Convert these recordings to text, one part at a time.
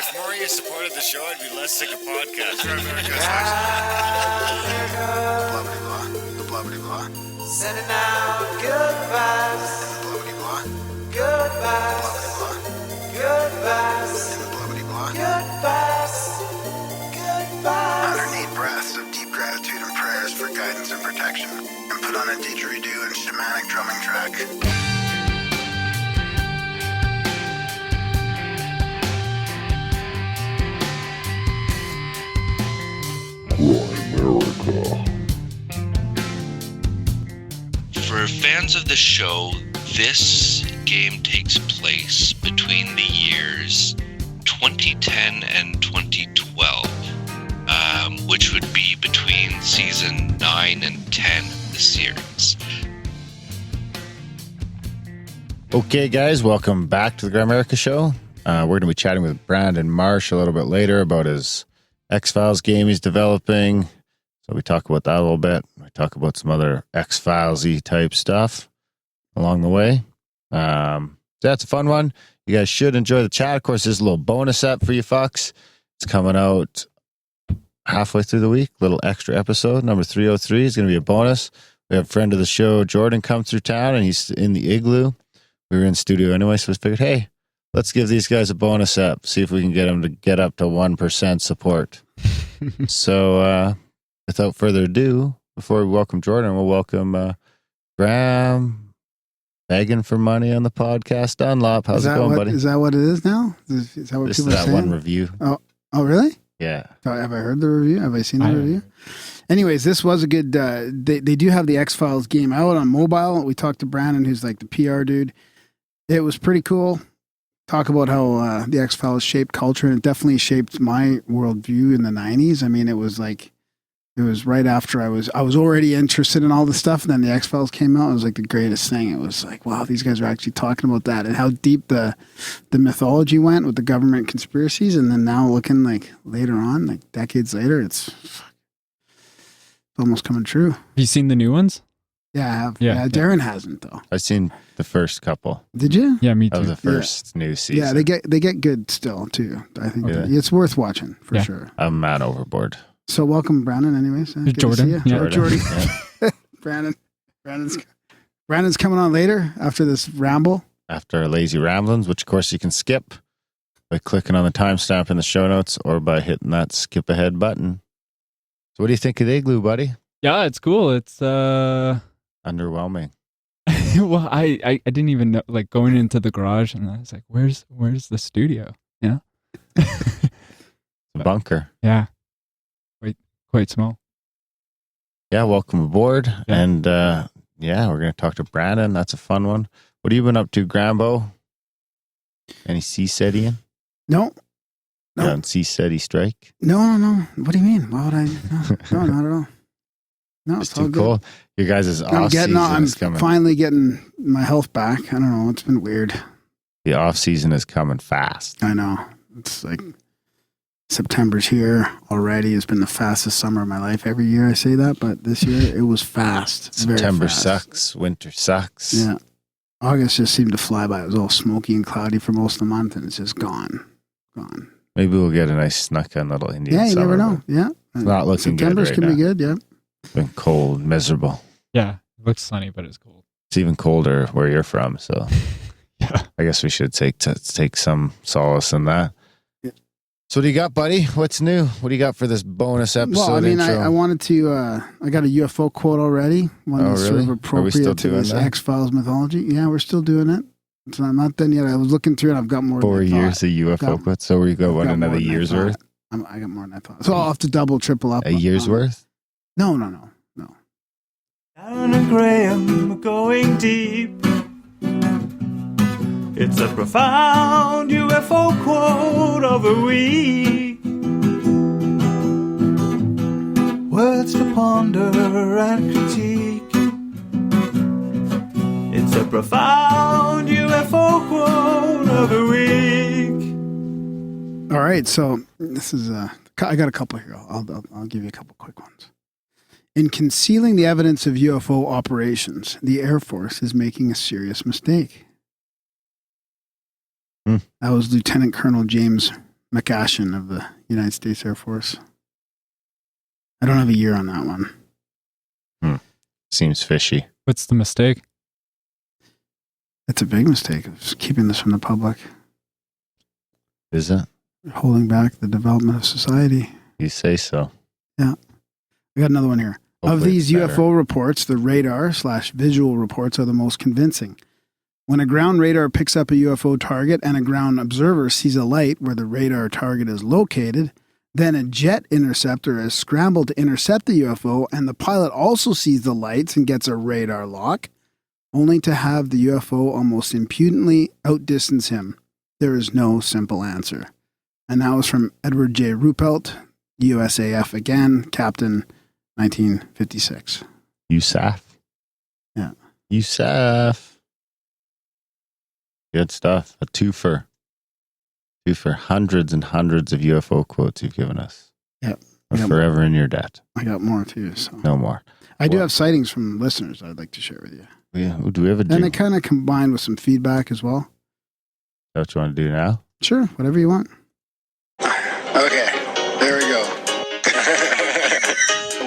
If more of you supported the show, I'd be less sick of podcasts. The blah-blah-blah. Sending out good vibes. Blah-blah-blah. Good vibes. Good vibes. Blah-blah-blah. Good vibes. Good vibes. 108 breaths of deep gratitude and prayers for guidance and protection. And put on a didgeridoo and shamanic drumming track. For fans of the show, this game takes place between the years 2010 and 2012, which would be between season 9 and 10 of the series. Okay, guys, welcome back to the Grimerica show. We're going to be chatting with Brandon Marsh a little bit later about his X-Files game he's developing. So we talk about that a little bit. We talk about some other X-Files-y type stuff along the way. That's a fun one. You guys should enjoy the chat. Of course, there's a little bonus app for you fucks. It's coming out halfway through the week. Little extra episode, number 303 is going to be a bonus. We have a friend of the show, Jordan, come through town, and he's in the igloo. We were in studio anyway, so we figured, hey, let's give these guys a bonus app, see if we can get them to get up to 1% support. So, without further ado, before we welcome Jordan, we'll welcome Graham begging for money on the podcast. Dunlop, how's it going, buddy? Is that what it is now? Is that what This is people are that saying? one review. Oh, really? Yeah. Have I heard the review? Have I seen the review? Anyways, this was a good. They do have the X-Files game out on mobile. We talked to Brandon, who's like the PR dude. It was pretty cool. Talk about how the X-Files shaped culture, and it definitely shaped my worldview in the 90s. I mean, it was right after I was already interested in all the stuff, and then the X-Files came out. It was like the greatest thing. It was like, wow, these guys are actually talking about that, and how deep the mythology went with the government conspiracies. And then now looking like later on, like decades later, it's almost coming true. Have you seen the new ones? Yeah, I have. Yeah. Darren hasn't though. I've seen the first couple Did you? Yeah, me too. of the first new season. Yeah, they get good still too. I think Really? it's worth watching for Yeah. sure. I'm mad overboard. So welcome, Brandon. Anyways, good to Jordan. see you. Yeah. Oh, Jordan. Yeah. Brandon's coming on later after this ramble. After our lazy ramblings, which of course you can skip by clicking on the timestamp in the show notes or by hitting that skip ahead button. So what do you think of the igloo, buddy? Yeah, it's cool. It's Underwhelming. well, I didn't even know, like, going into the garage, and I was like, where's the studio? You know? It's a bunker. Yeah. Quite small. Yeah, welcome aboard. Yeah. And we're going to talk to Brandon. That's a fun one. What have you been up to, Grambo? Any seasteading? No. You on seasteady strike? No. What do you mean? Why would I? No, not at all. No, It's it's all too good. cold. You guys' off season I'm is coming. finally getting my health back. I don't know. It's been weird. The off season is coming fast. I know. It's like September's here already. It's been the fastest summer of my life. Every year I say that, but this year it was fast. Very September fast. sucks. Winter sucks. Yeah. August just seemed to fly by. It was all smoky and cloudy for most of the month, and it's just gone. Maybe we'll get a nice snuck on little Indian Yeah, you summer, never know. but Yeah. It's not looking good September's right can now. be good, yeah. It's been cold, miserable. Yeah, it looks sunny, but it's cold. It's even colder where you're from, so Yeah. I guess we should take some solace in that. Yeah. So what do you got, buddy? What's new? What do you got for this bonus episode Well, I mean, intro? I wanted to, I got a UFO quote already. One that's sort really? of Are we appropriate still to doing this that? X-Files mythology. Yeah, we're still doing it. It's not done yet. I was looking through it. I've got more 4 than I years thought. of UFO Got- quotes. So we got one Got more another than I year's thought. worth? I got more than I thought. So I'll have to double, triple up. A year's on it. worth? No. Down and Graham, we're going deep. It's a profound UFO quote of the week. Words to ponder and critique. It's a profound UFO quote of the week. All right, so this is I got a couple here. I'll give you a couple quick ones. In concealing the evidence of UFO operations, the Air Force is making a serious mistake. That was Lieutenant Colonel James McAshan of the United States Air Force. I don't have a year on that one. Seems fishy. What's the mistake? It's a big mistake of just keeping this from the public. Is it? Holding back the development of society. You say so. Yeah. I got another one here. Hopefully of these it's UFO better. reports, the radar/visual reports are the most convincing. When a ground radar picks up a UFO target and a ground observer sees a light where the radar target is located, then a jet interceptor is scrambled to intercept the UFO, and the pilot also sees the lights and gets a radar lock, only to have the UFO almost impudently outdistance him. There is no simple answer. And that was from Edward J. Ruppelt, USAF again, Captain, 1956. USAF. Yeah. USAF. Good stuff. A twofer. Hundreds and hundreds of UFO quotes you've given us. Yep. We're Yep. forever in your debt. I got more too. So No more. I do Well- have sightings from listeners I'd like to share with you. Yeah. Do we have a And jingle? they kind of combined with some feedback as well. What you want to do now? Sure, whatever you want. Okay, there we go.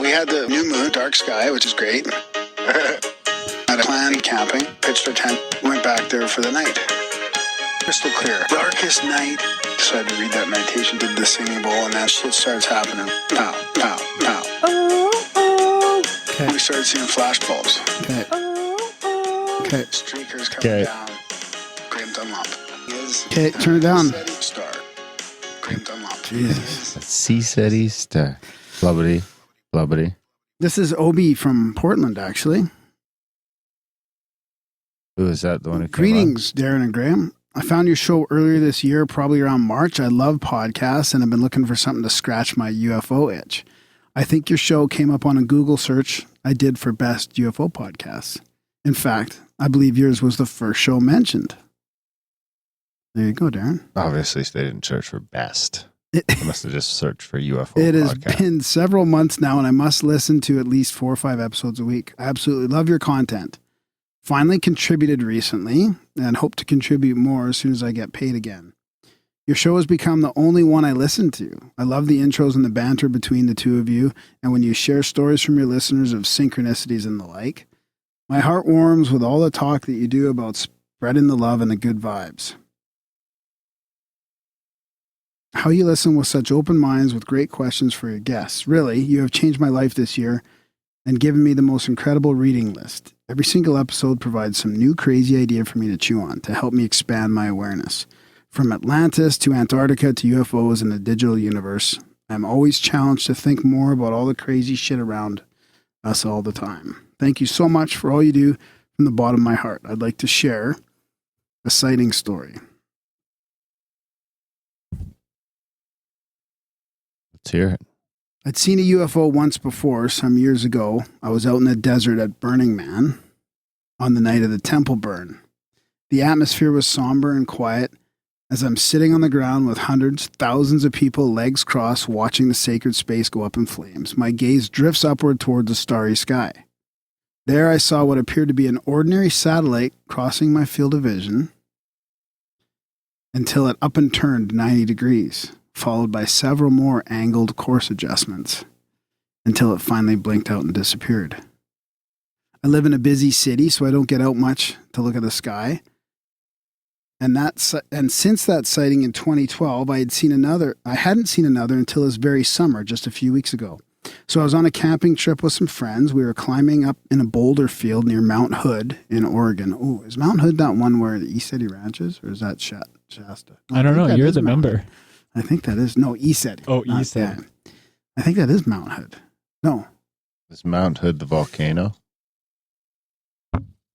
We had the new moon, dark sky, which is great. Had a plan camping, pitched our tent, went back there for the night. Crystal clear. Darkest night. Decided to read that meditation, did the singing bowl, and that shit starts happening. Pow, pow, pow. Okay. We started seeing flash bulbs. Okay. Okay. Streakers coming Okay. down. Graham Dunlop. Is Okay, turn it down. Setting star. Graham Dunlop. Jesus. Sea City Star. Blubbity. This is Obi from Portland, actually. Who is that? The one who came Greetings, Darren and Graham. I found your show earlier this year, probably around March. I love podcasts and I've been looking for something to scratch my UFO itch. I think your show came up on a Google search I did for best UFO podcasts. In fact, I believe yours was the first show mentioned. There you go, Darren. on? Obviously, they didn't search for best. It, They must have just searched for UFO it has podcast. been several months now, and I must listen to at least 4 or 5 episodes a week. I absolutely love your content. Finally contributed recently, and hope to contribute more as soon as I get paid again. Your show has become the only one I listen to. I love the intros and the banter between the two of you, and when you share stories from your listeners of synchronicities and the like. My heart warms with all the talk that you do about spreading the love and the good vibes. How you listen with such open minds with great questions for your guests. Really, you have changed my life this year and given me the most incredible reading list. Every single episode provides some new crazy idea for me to chew on to help me expand my awareness. From Atlantis to Antarctica to UFOs and the digital universe, I'm always challenged to think more about all the crazy shit around us all the time. Thank you so much for all you do from the bottom of my heart. I'd like to share a sighting story. Let's hear it. I'd seen a UFO once before, some years ago. I was out in the desert at Burning Man on the night of the temple burn. The atmosphere was somber and quiet as I'm sitting on the ground with hundreds, thousands of people, legs crossed, watching the sacred space go up in flames. My gaze drifts upward towards the starry sky. There I saw what appeared to be an ordinary satellite crossing my field of vision until it up and turned 90 degrees. Followed by several more angled course adjustments until it finally blinked out and disappeared. I live in a busy city, so I don't get out much to look at the sky. And since that sighting in 2012, I hadn't seen another until this very summer, just a few weeks ago. So I was on a camping trip with some friends. We were climbing up in a boulder field near Mount Hood in Oregon. Oh, is Mount Hood that one where the East City Ranches, or is that Shasta? No, I don't think know. that You're is the Mount member. Hood. I think that is, no, ESETI. Oh, Not ESETI. that. I think that is Mount Hood. No, Is Mount Hood the volcano?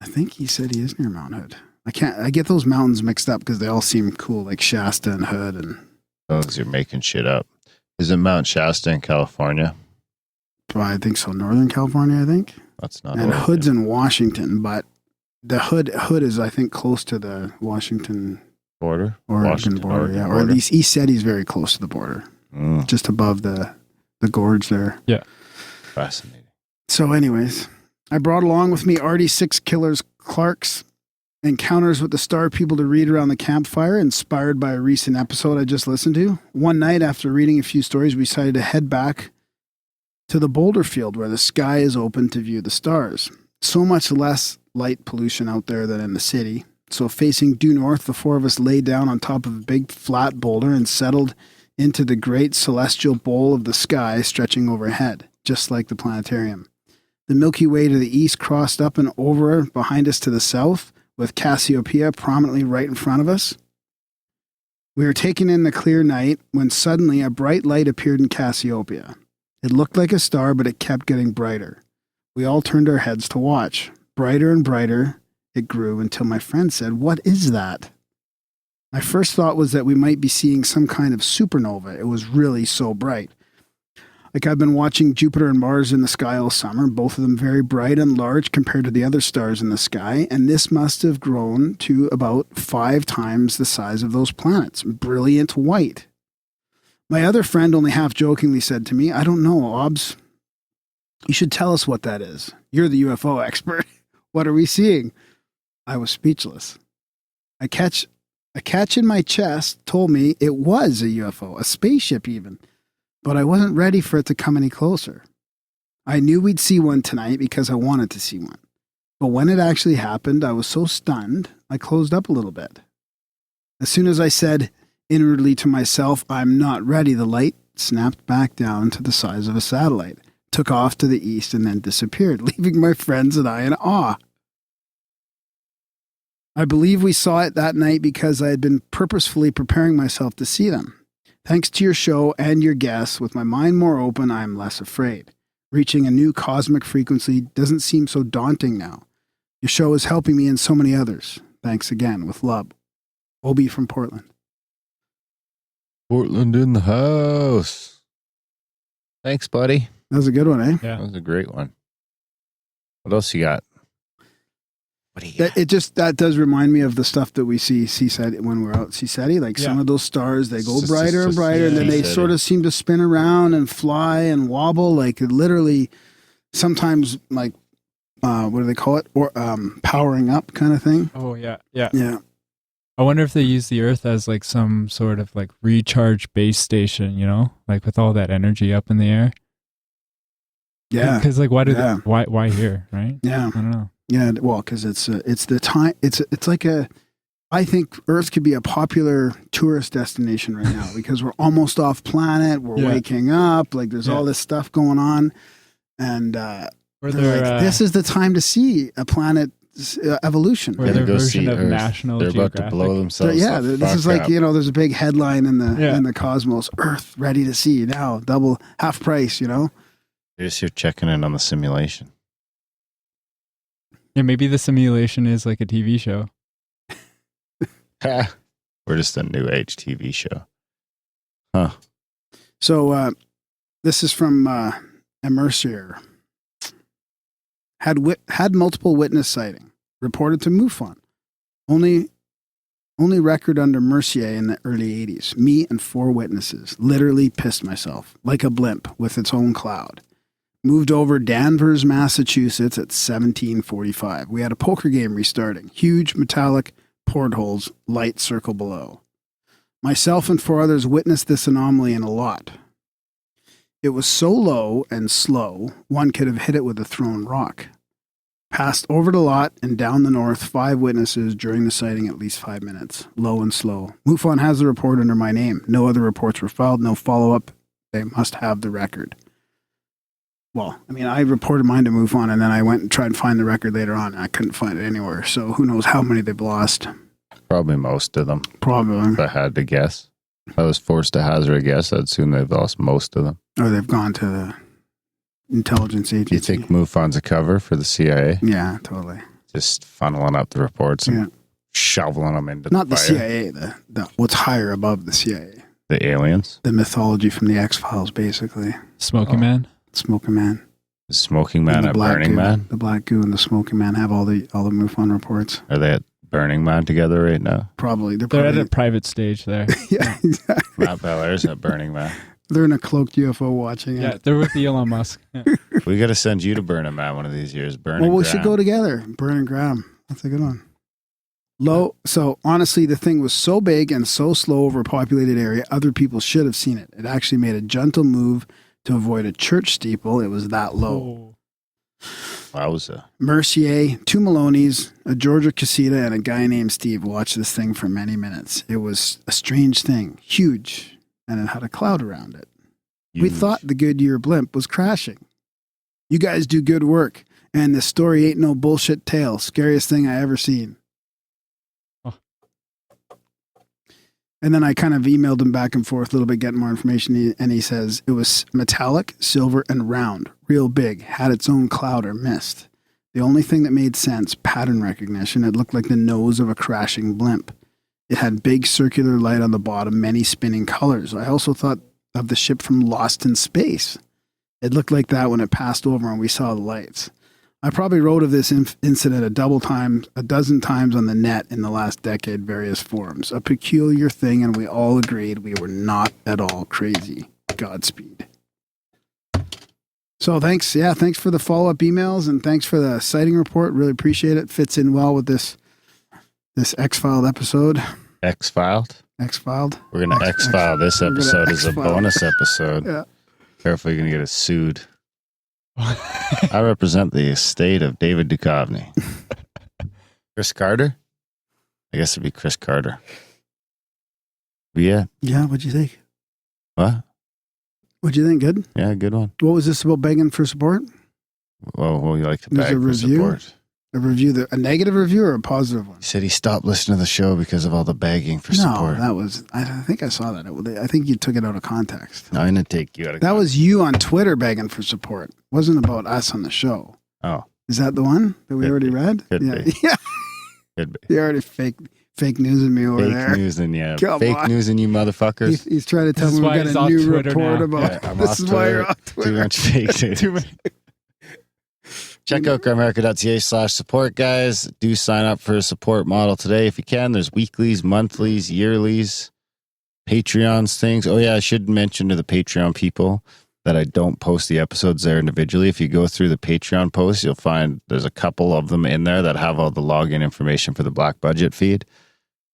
I think ESETI is near Mount Hood. I get those mountains mixed up because they all seem cool, like Shasta and Hood. And Oh, because you're making shit up. Is it Mount Shasta in California? well, I think so. Northern California, I think. That's not And Oregon. Hood's in Washington, but the Hood is, I think, close to the Washington border. Oregon Washington, border. Oregon Yeah, or border. at least ESETI is very close to the border, Mm, just above the gorge there. fascinating. So anyways, I brought along with me Artie 6 Killers Clark's encounters with the star people to read around the campfire, inspired by a recent episode I just listened to. One night, after reading a few stories, we decided to head back to the boulder field where the sky is open to view the stars. So much less light pollution out there than in the city. So facing due north, the four of us lay down on top of a big flat boulder and settled into the great celestial bowl of the sky stretching overhead, just like the planetarium. The Milky Way to the east crossed up and over behind us to the south, with Cassiopeia prominently right in front of us. We were taken in the clear night when suddenly a bright light appeared in Cassiopeia. It looked like a star, but it kept getting brighter. We all turned our heads to watch. Brighter and brighter it grew until my friend said, "What is that?" My first thought was that we might be seeing some kind of supernova. It was really so bright. Like, I've been watching Jupiter and Mars in the sky all summer, both of them very bright and large compared to the other stars in the sky, and this must have grown to about 5 times the size of those planets. Brilliant white. My other friend only half jokingly said to me, "I don't know, Obs. You should tell us what that is. You're the UFO expert. What are we seeing?" I was speechless. A catch in my chest told me it was a UFO, a spaceship even, but I wasn't ready for it to come any closer. I knew we'd see one tonight because I wanted to see one. But when it actually happened, I was so stunned, I closed up a little bit. As soon as I said inwardly to myself, "I'm not ready," the light snapped back down to the size of a satellite, took off to the east, and then disappeared, leaving my friends and I in awe. I believe we saw it that night because I had been purposefully preparing myself to see them. Thanks to your show and your guests, with my mind more open, I am less afraid. Reaching a new cosmic frequency doesn't seem so daunting now. Your show is helping me and so many others. Thanks again. With love. Obi from Portland. Portland in the house. Thanks, buddy. That was a good one, eh? Yeah. That was a great one. What else you got? What do you got? That does remind me of the stuff that we see CSETI when we're out CSETI. Like some of those stars, they go brighter and brighter, and then they sort of seem to spin around and fly and wobble. Like literally, sometimes like what do they call it? Or powering up kind of thing. Oh yeah. I wonder if they use the Earth as like some sort of like recharge base station, you know, like with all that energy up in the air. Yeah, because like why here, right? Yeah, I don't know. Yeah, well, because it's the time. It's like I think Earth could be a popular tourist destination right now because we're almost off planet. We're waking up. Like there's all this stuff going on, and this is the time to see a planet evolution. Or their version of National They're Geographic. about to blow themselves. This is like there's a big headline in the cosmos. Earth ready to see now, double half price. You know, you're just here checking in on the simulation. Yeah, maybe the simulation is like a TV show. We're just a new age TV show. Huh. So this is from Mercier. Had multiple witness sighting. Reported to MUFON. Only record under Mercier in the early 80s. Me and 4 witnesses. Literally pissed myself. Like a blimp with its own cloud. Moved over Danvers, Massachusetts at 1745. We had a poker game restarting. Huge metallic portholes, light circle below. Myself and 4 others witnessed this anomaly in a lot. It was so low and slow, one could have hit it with a thrown rock. Passed over the lot and down the north, 5 witnesses during the sighting at least 5 minutes. Low and slow. MUFON has the report under my name. No other reports were filed, no follow-up. They must have the record. Well, I mean, I reported mine to MUFON, and then I went and tried to find the record later on, and I couldn't find it anywhere. So who knows how many they've lost. Probably most of them. Probably. If I had to guess. If I was forced to hazard a guess, I'd assume they've lost most of them. Or they've gone to the intelligence agency. Do you think MUFON's a cover for the CIA? Yeah, totally. Just funneling up the reports and shoveling them into Not the the CIA, the what's higher above the CIA. The aliens? The mythology from the X-Files, basically. Smoking Man? Smoking Man. The Smoking Man at Burning goo, Man? The Black Goo and the Smoking Man have all the MUFON reports. Are they at Burning Man together right now? Probably. They're at a private stage there. Yeah, exactly. Matt Beller's at Burning Man. They're in a cloaked UFO watching it. Yeah, they're with Elon Musk. Yeah. We got to send you to Burning Man one of these years. Well, we should go together. Burn and Graham. That's a good one. Low. So honestly, the thing was so big and so slow over a populated area, other people should have seen it. It actually made a gentle move to avoid a church steeple. It was that low. Wowza. Mercier, 2 Maloney's, a Georgia Casita, and a guy named Steve watched this thing for many minutes. It was a strange thing, huge, and it had a cloud around it. We thought the Goodyear blimp was crashing. You guys do good work, and this story ain't no bullshit tale. Scariest thing I ever seen. And then I kind of emailed him back and forth a little bit, getting more information. And he says it was metallic, silver, and round, real big, had its own cloud or mist. The only thing that made sense, pattern recognition, it looked like the nose of a crashing blimp. It had big circular light on the bottom, many spinning colors. I also thought of the ship from Lost in Space. It looked like that when it passed over and we saw the lights. I probably wrote of this incident a dozen times on the net in the last decade, various forums. A peculiar thing, and we all agreed we were not at all crazy. Godspeed. So thanks for the follow-up emails, and thanks for the sighting report. Really appreciate it. Fits in well with this X-Filed episode. X-Filed? X-Filed. We're going to X-File this episode as a bonus episode. Yeah. Careful, you're going to get us sued. I represent the estate of David Duchovny. Chris Carter? I guess it'd be Chris Carter. But yeah. Yeah, what'd you think? What? What'd you think? Good? Yeah, good one. What was this about begging for support? Well, you like to There's beg a for review? support. A review, a negative review or a positive one? He said he stopped listening to the show because of all the begging for support. No, that was, I think I saw that. I think you took it out of context. No, I'm going to take you out of That was you on Twitter begging for support. It wasn't about us on the show. Oh. Is that the one that we Could already be. read? Could yeah. be. Yeah. Could be. You already fake newsing me over Fake there. news and yeah. Come Fake on. news and you motherfuckers. He's trying to tell This me is we why got he's a off new Twitter report now. about. Yeah, I'm This off is why you're Twitter. off Twitter. Too much fake news. Check out Grimerica.ca/support, guys. Do sign up for a support model today if you can. There's weeklies, monthlies, yearlies, Patreons, things. Oh, yeah, I should mention to the Patreon people that I don't post the episodes there individually. If you go through the Patreon posts, you'll find there's a couple of them in there that have all the login information for the Black Budget feed.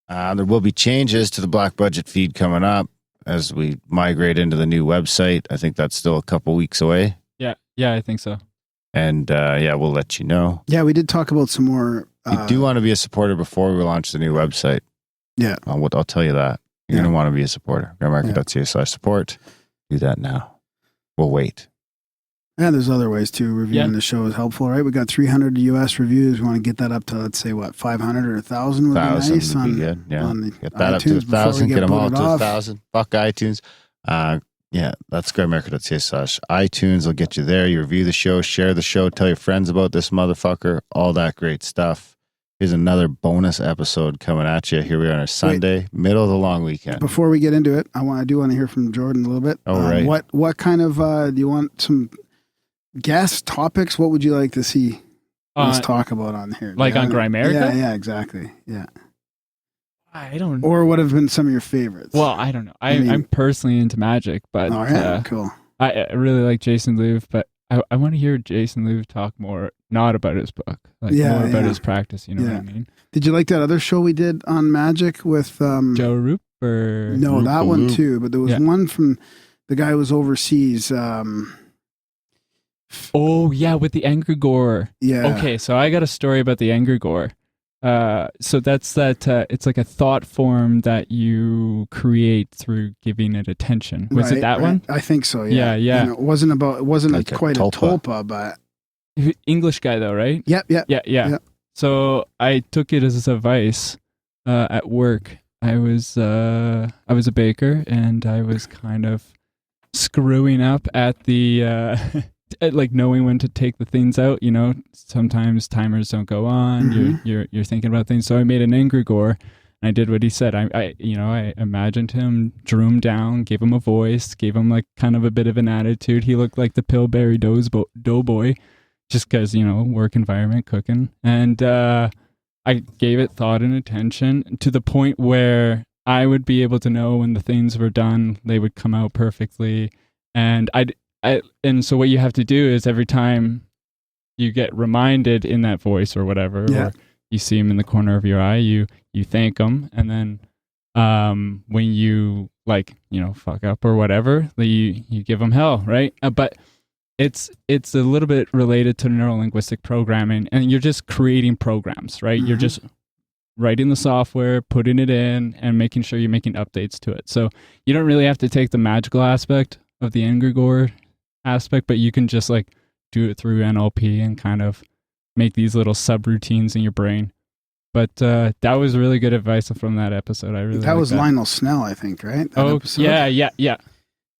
There will be changes to the Black Budget feed coming up as we migrate into the new website. I think that's still a couple weeks away. Yeah, I think so. And we'll let you know. Yeah, we did talk about some more. You do want to be a supporter before we launch the new website. Yeah. I'll tell you that. You're going to want to be a supporter. Grimerica.ca/support. Do that now. We'll wait. Yeah, there's other ways too. Reviewing the show is helpful, right? We got 300 US reviews. We want to get that up to, let's say, 500 or 1,000 would be nice. Would be good. Yeah. On the Get that up to iTunes before 1,000. we Get them all booted to off. 1,000. Fuck iTunes. Yeah, that's Grimerica.ca/iTunes. Will get you there. You review the show, share the show, tell your friends about this motherfucker, all that great stuff. Here's another bonus episode coming at you. Here we are on a Sunday, middle of the long weekend. Before we get into it, I do want to hear from Jordan a little bit. Oh, right. What kind of do you want some guest topics? What would you like to see us talk about on here? Like on Grimerica? Yeah, exactly. Yeah. I don't. Or what have been some of your favorites? Well, I don't know. I'm personally into magic, but all right, cool. I really like Jason Louv, but I want to hear Jason Louv talk more, not about his book, more about his practice. You know what I mean? Did you like that other show we did on magic with Joe Roop? Or no, that one too. But there was one from the guy who was overseas. Oh yeah, with the Egregore. Yeah. Okay, so I got a story about the Egregore. So that's that. It's like a thought form that you create through giving it attention. Was it that one? I think so. Yeah. Yeah. And it wasn't Like quite a tulpa. tulpa, but English guy though, right? Yep. Yeah. So I took it as advice at work. I was a baker, and I was kind of screwing up at the at like knowing when to take the things out. You know, sometimes timers don't go on. Mm-hmm. You're thinking about things. So I made an Egregore, and I did what he said. I imagined him, drew him down, gave him a voice, gave him like kind of a bit of an attitude. He looked like the Pillsbury Doughboy, just because work environment, cooking, and I gave it thought and attention to the point where I would be able to know when the things were done. They would come out perfectly, and and so what you have to do is every time you get reminded in that voice or whatever, or you see them in the corner of your eye, you thank them, and then when you fuck up or whatever, you give them hell, right? But it's a little bit related to neurolinguistic programming, and you're just creating programs, right? You're just writing the software, putting it in, and making sure you're making updates to it. So you don't really have to take the magical aspect of the egregore aspect, but you can just like do it through NLP and kind of make these little subroutines in your brain. But that was really good advice from that episode. I really that was that. Lionel Snell, I think, right? That episode? Yeah.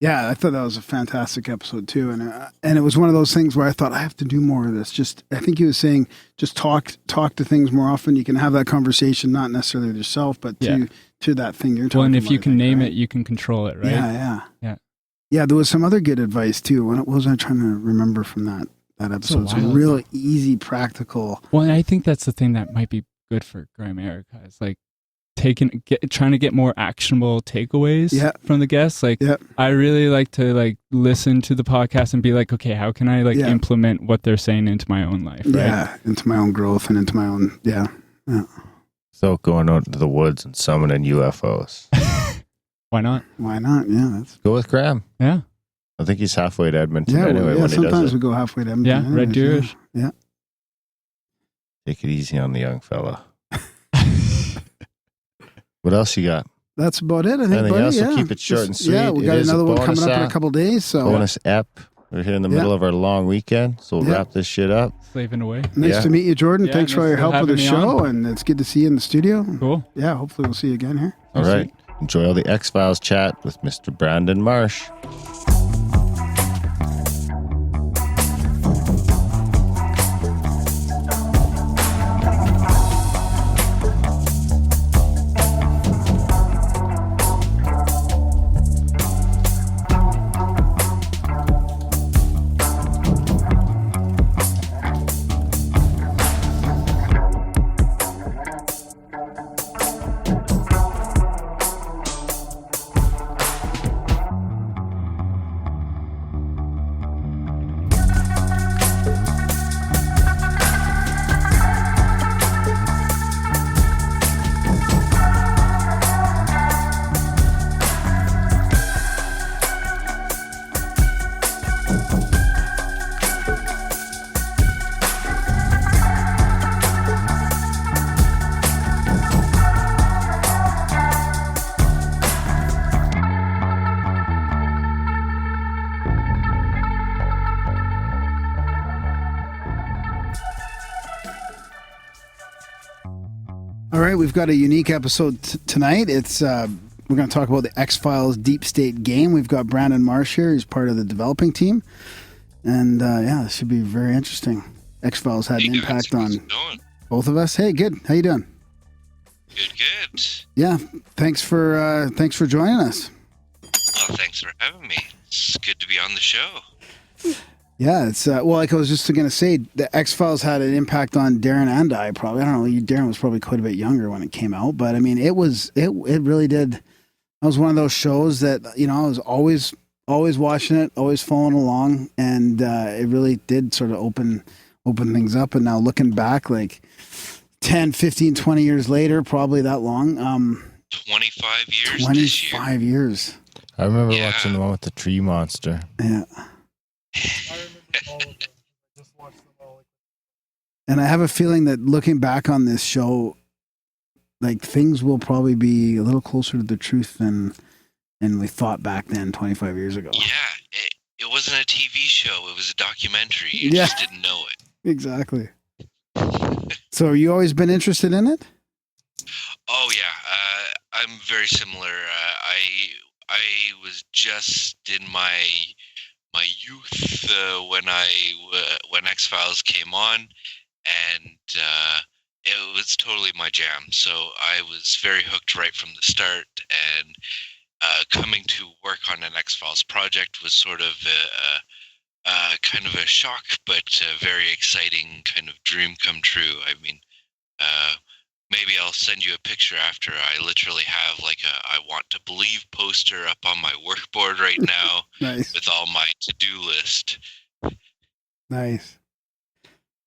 I thought that was a fantastic episode too, and it was one of those things where I thought I have to do more of this. I think he was saying just talk to things more often. You can have that conversation, not necessarily with yourself, but to that thing you're talking about. Well, and if you can name it, you can control it, right? Yeah. There was some other good advice too. What was I trying to remember from that episode? Some real easy, practical. Well, and I think that's the thing that might be good for Grimerica. It's like trying to get more actionable takeaways from the guests. Like I really like to listen to the podcast and be like, okay, how can I implement what they're saying into my own life? Right? Yeah, into my own growth and into my own So going out into the woods and summoning UFOs. Why not? Yeah, go with Graham. Yeah, I think he's halfway to Edmonton anyway. When sometimes he does we go halfway to Edmonton. Yeah, Red Deerish. Yeah. Take it easy on the young fella. What else you got? That's about it, I think. Anything else? We'll keep it short and sweet. Yeah, we got another one coming up in a couple of days. So bonus ep. We're here in the middle of our long weekend, so we'll wrap this shit up. Slaving away. Nice to meet you, Jordan. Thanks for all your help with the show, and it's good to see you in the studio. Cool. Yeah, hopefully we'll see you again here. All right. Enjoy all the X-Files chat with Mr. Brandon Marsh. All right, we've got a unique episode tonight. It's we're going to talk about the X-Files Deep State game. We've got Brandon Marsh here. He's part of the developing team. And this should be very interesting. X-Files had an impact on both of us. Hey, good. How you doing? Good. Yeah, thanks for joining us. Well, thanks for having me. It's good to be on the show. Yeah, it's like I was just going to say, the X-Files had an impact on Darren and I. Probably, I don't know. Darren was probably quite a bit younger when it came out, but I mean, it really did. It was one of those shows that I was always watching it, always following along, and it really did sort of open things up. And now looking back, like 10, 15, 20 years later, probably that long. 25 years. 25 years. I remember watching the one with the tree monster. Yeah. And I have a feeling that looking back on this show, like things will probably be a little closer to the truth than we thought back then 25 years ago. Yeah, it wasn't a TV show. It was a documentary. You just didn't know it. Exactly. So you always been interested in it? Oh, yeah. I'm very similar. I was just in my youth when X-Files came on, and it was totally my jam. So I was very hooked right from the start, and coming to work on an X-Files project was sort of kind of a shock, but a very exciting kind of dream come true. I mean, maybe I'll send you a picture after. I literally have like a I want to believe poster up on my workboard right now. Nice. With all my to-do list. Nice.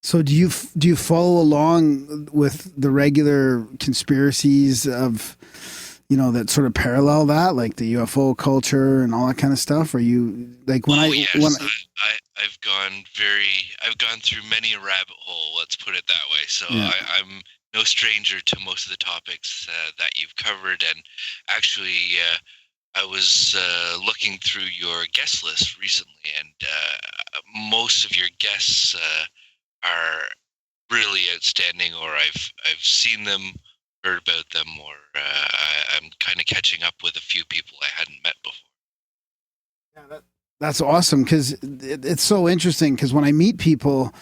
So do you follow along with the regular conspiracies of, that sort of parallel that, like the UFO culture and all that kind of stuff? Or you like when I've gone through many a rabbit hole. Let's put it that way. So Yeah. I'm no stranger to most of the topics that you've covered, and actually, I was looking through your guest list recently, and most of your guests are really outstanding, or I've seen them, heard about them, or I'm kind of catching up with a few people I hadn't met before. Yeah, that's awesome, because it's so interesting, because when I meet people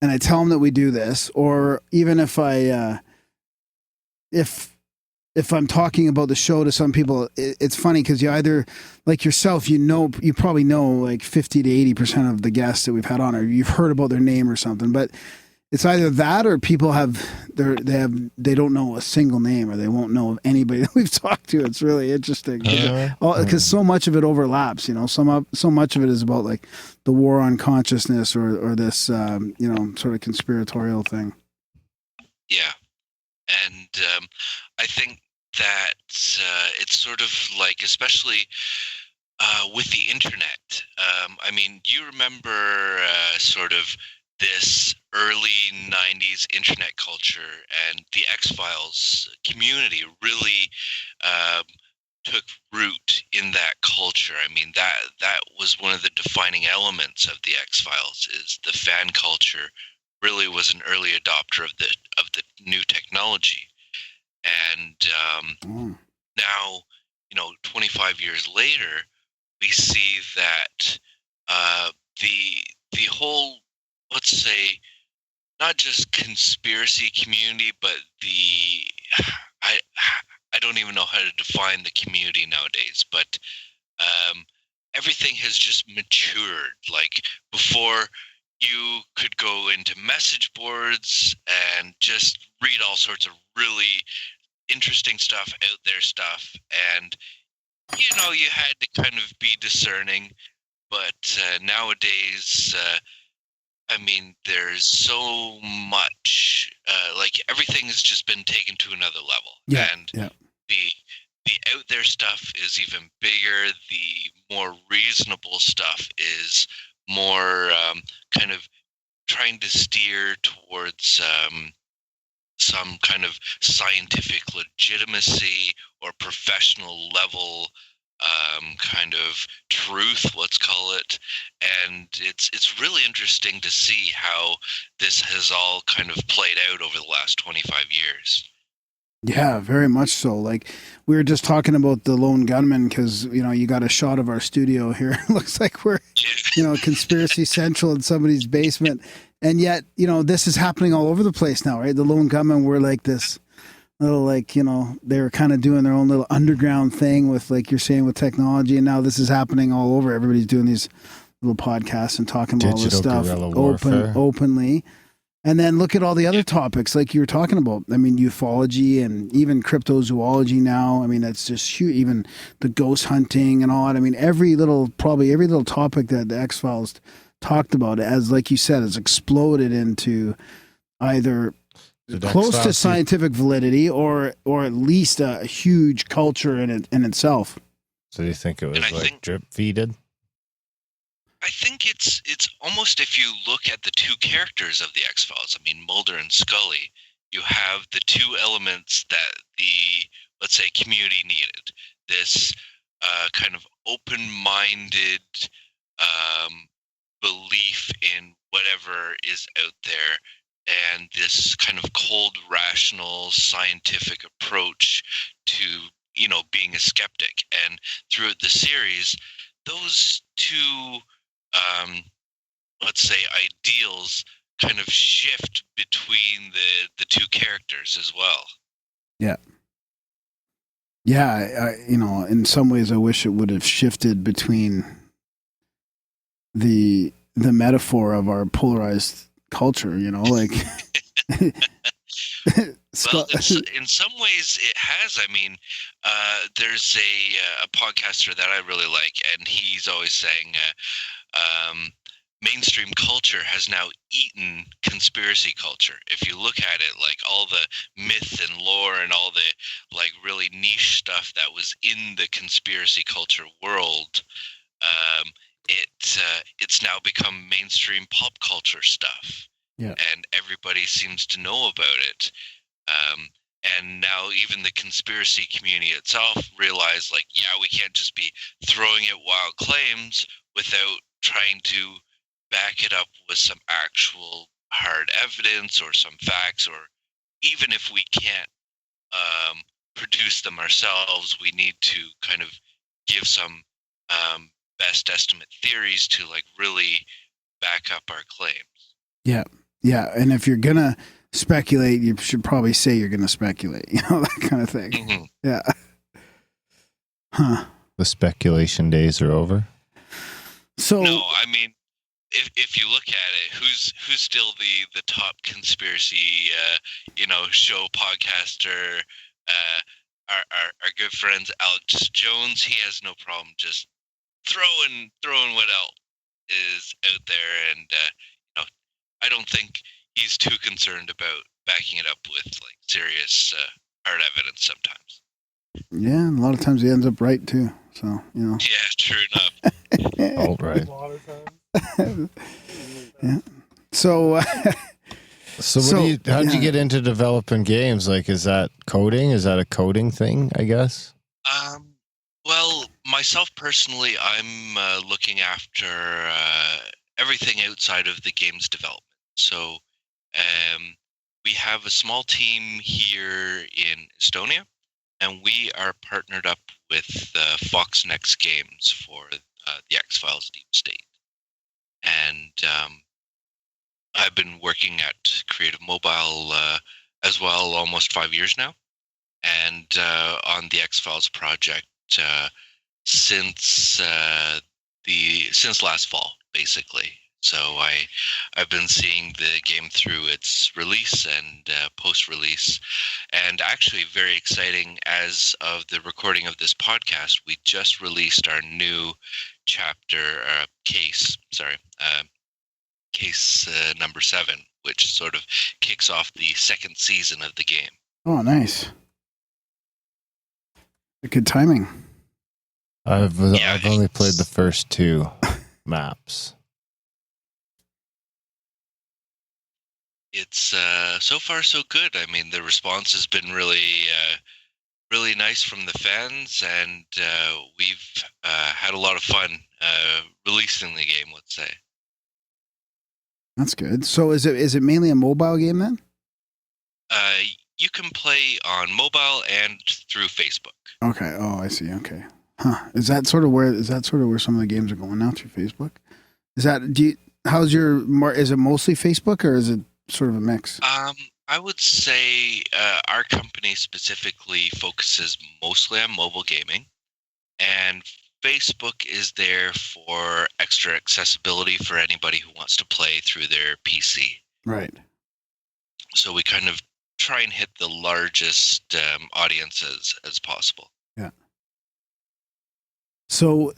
and I tell them that we do this, or even if if I'm talking about the show to some people, it's funny because you either, like yourself, you probably know like 50 to 80% of the guests that we've had on, or you've heard about their name or something, but it's either that or people they don't know a single name, or they won't know of anybody that we've talked to. It's really interesting because so much of it overlaps, so much of it is about like the war on consciousness or this, sort of conspiratorial thing. Yeah. And I think that it's sort of like, especially with the internet. I mean, you remember sort of this early 90s internet culture, and the X-Files community really took root in that culture. I mean, that was one of the defining elements of the X-Files, is the fan culture really was an early adopter of the new technology. And now, 25 years later, we see that the whole, let's say, not just conspiracy community, but I don't even know how to define the community nowadays, but everything has just matured. Like before, you could go into message boards and just read all sorts of really interesting stuff, out there stuff, and you had to kind of be discerning. But nowadays, I mean, there's so much, like everything has just been taken to another level. Yeah, and yeah. The out there stuff is even bigger. The more reasonable stuff is more kind of trying to steer towards some kind of scientific legitimacy or professional level kind of truth, let's call it. And it's really interesting to see how this has all kind of played out over the last 25 years. Yeah, very much so. Like we were just talking about the lone gunman, because you got a shot of our studio here. It looks like we're conspiracy central in somebody's basement, and yet this is happening all over the place now, right? The lone gunmen were like this little, like they were kind of doing their own little underground thing with, like you're saying, with technology, and now this is happening all over. Everybody's doing these little podcasts and talking about all this stuff openly. And then look at all the other topics like you were talking about. I mean, ufology and even cryptozoology now. I mean, that's just huge. Even the ghost hunting and all that. I mean, every little topic that the X-Files talked about, as like you said, has exploded into either close to scientific validity or at least a huge culture in itself. So do you think it was drip feeded? I think it's almost, if you look at the two characters of the X-Files, I mean, Mulder and Scully, you have the two elements that the, let's say, community needed. This kind of open-minded belief in whatever is out there, and this kind of cold, rational, scientific approach to, being a skeptic. And throughout the series, those two let's say ideals kind of shift between the two characters as well. Yeah. In some ways I wish it would have shifted between the metaphor of our polarized culture, like well, in some ways it has. I mean, there's a podcaster that I really like, and he's always saying, mainstream culture has now eaten conspiracy culture. If you look at it, like all the myth and lore and all the like really niche stuff that was in the conspiracy culture world, it's now become mainstream pop culture stuff. Yeah. And everybody seems to know about it. And now even the conspiracy community itself realized, like, yeah, we can't just be throwing out wild claims without trying to back it up with some actual hard evidence or some facts, or even if we can't produce them ourselves, we need to kind of give some best estimate theories to like really back up our claims. Yeah. Yeah. And if you're going to speculate, you should probably say you're going to speculate, that kind of thing. Mm-hmm. Yeah. Huh. The speculation days are over. So, no, I mean, if you look at it, who's still the top conspiracy, show podcaster, our good friends Alex Jones. He has no problem just throwing what else is out there, and I don't think he's too concerned about backing it up with like serious hard evidence sometimes. yeah, a lot of times he ends up right too. So, Yeah, true enough. All right. Yeah. So, How did you get into developing games? Like, is that coding? Is that a coding thing, I guess? Well, myself personally, I'm looking after everything outside of the game's development. So we have a small team here in Estonia, and we are partnered up with Fox Next Games for the X-Files Deep State. And I've been working at Creative Mobile as well almost 5 years now, and on the X-Files project since last fall, basically. So I've been seeing the game through its release and post-release, and actually very exciting. As of the recording of this podcast, we just released our new chapter case number 7, which sort of kicks off the second season of the game. oh, nice. Good timing. I've only played the first 2 maps. It's so far so good. I mean, the response has been really nice from the fans, and we've had a lot of fun releasing the game, let's say. That's good. So is it mainly a mobile game then? You can play on mobile and through Facebook. Okay. Oh, I see. Okay. Huh. Is that sort of where some of the games are going now, through Facebook? Is it mostly Facebook, or is it sort of a mix? I would say our company specifically focuses mostly on mobile gaming, and Facebook is there for extra accessibility for anybody who wants to play through their PC. Right. So we kind of try and hit the largest audiences as possible. Yeah. So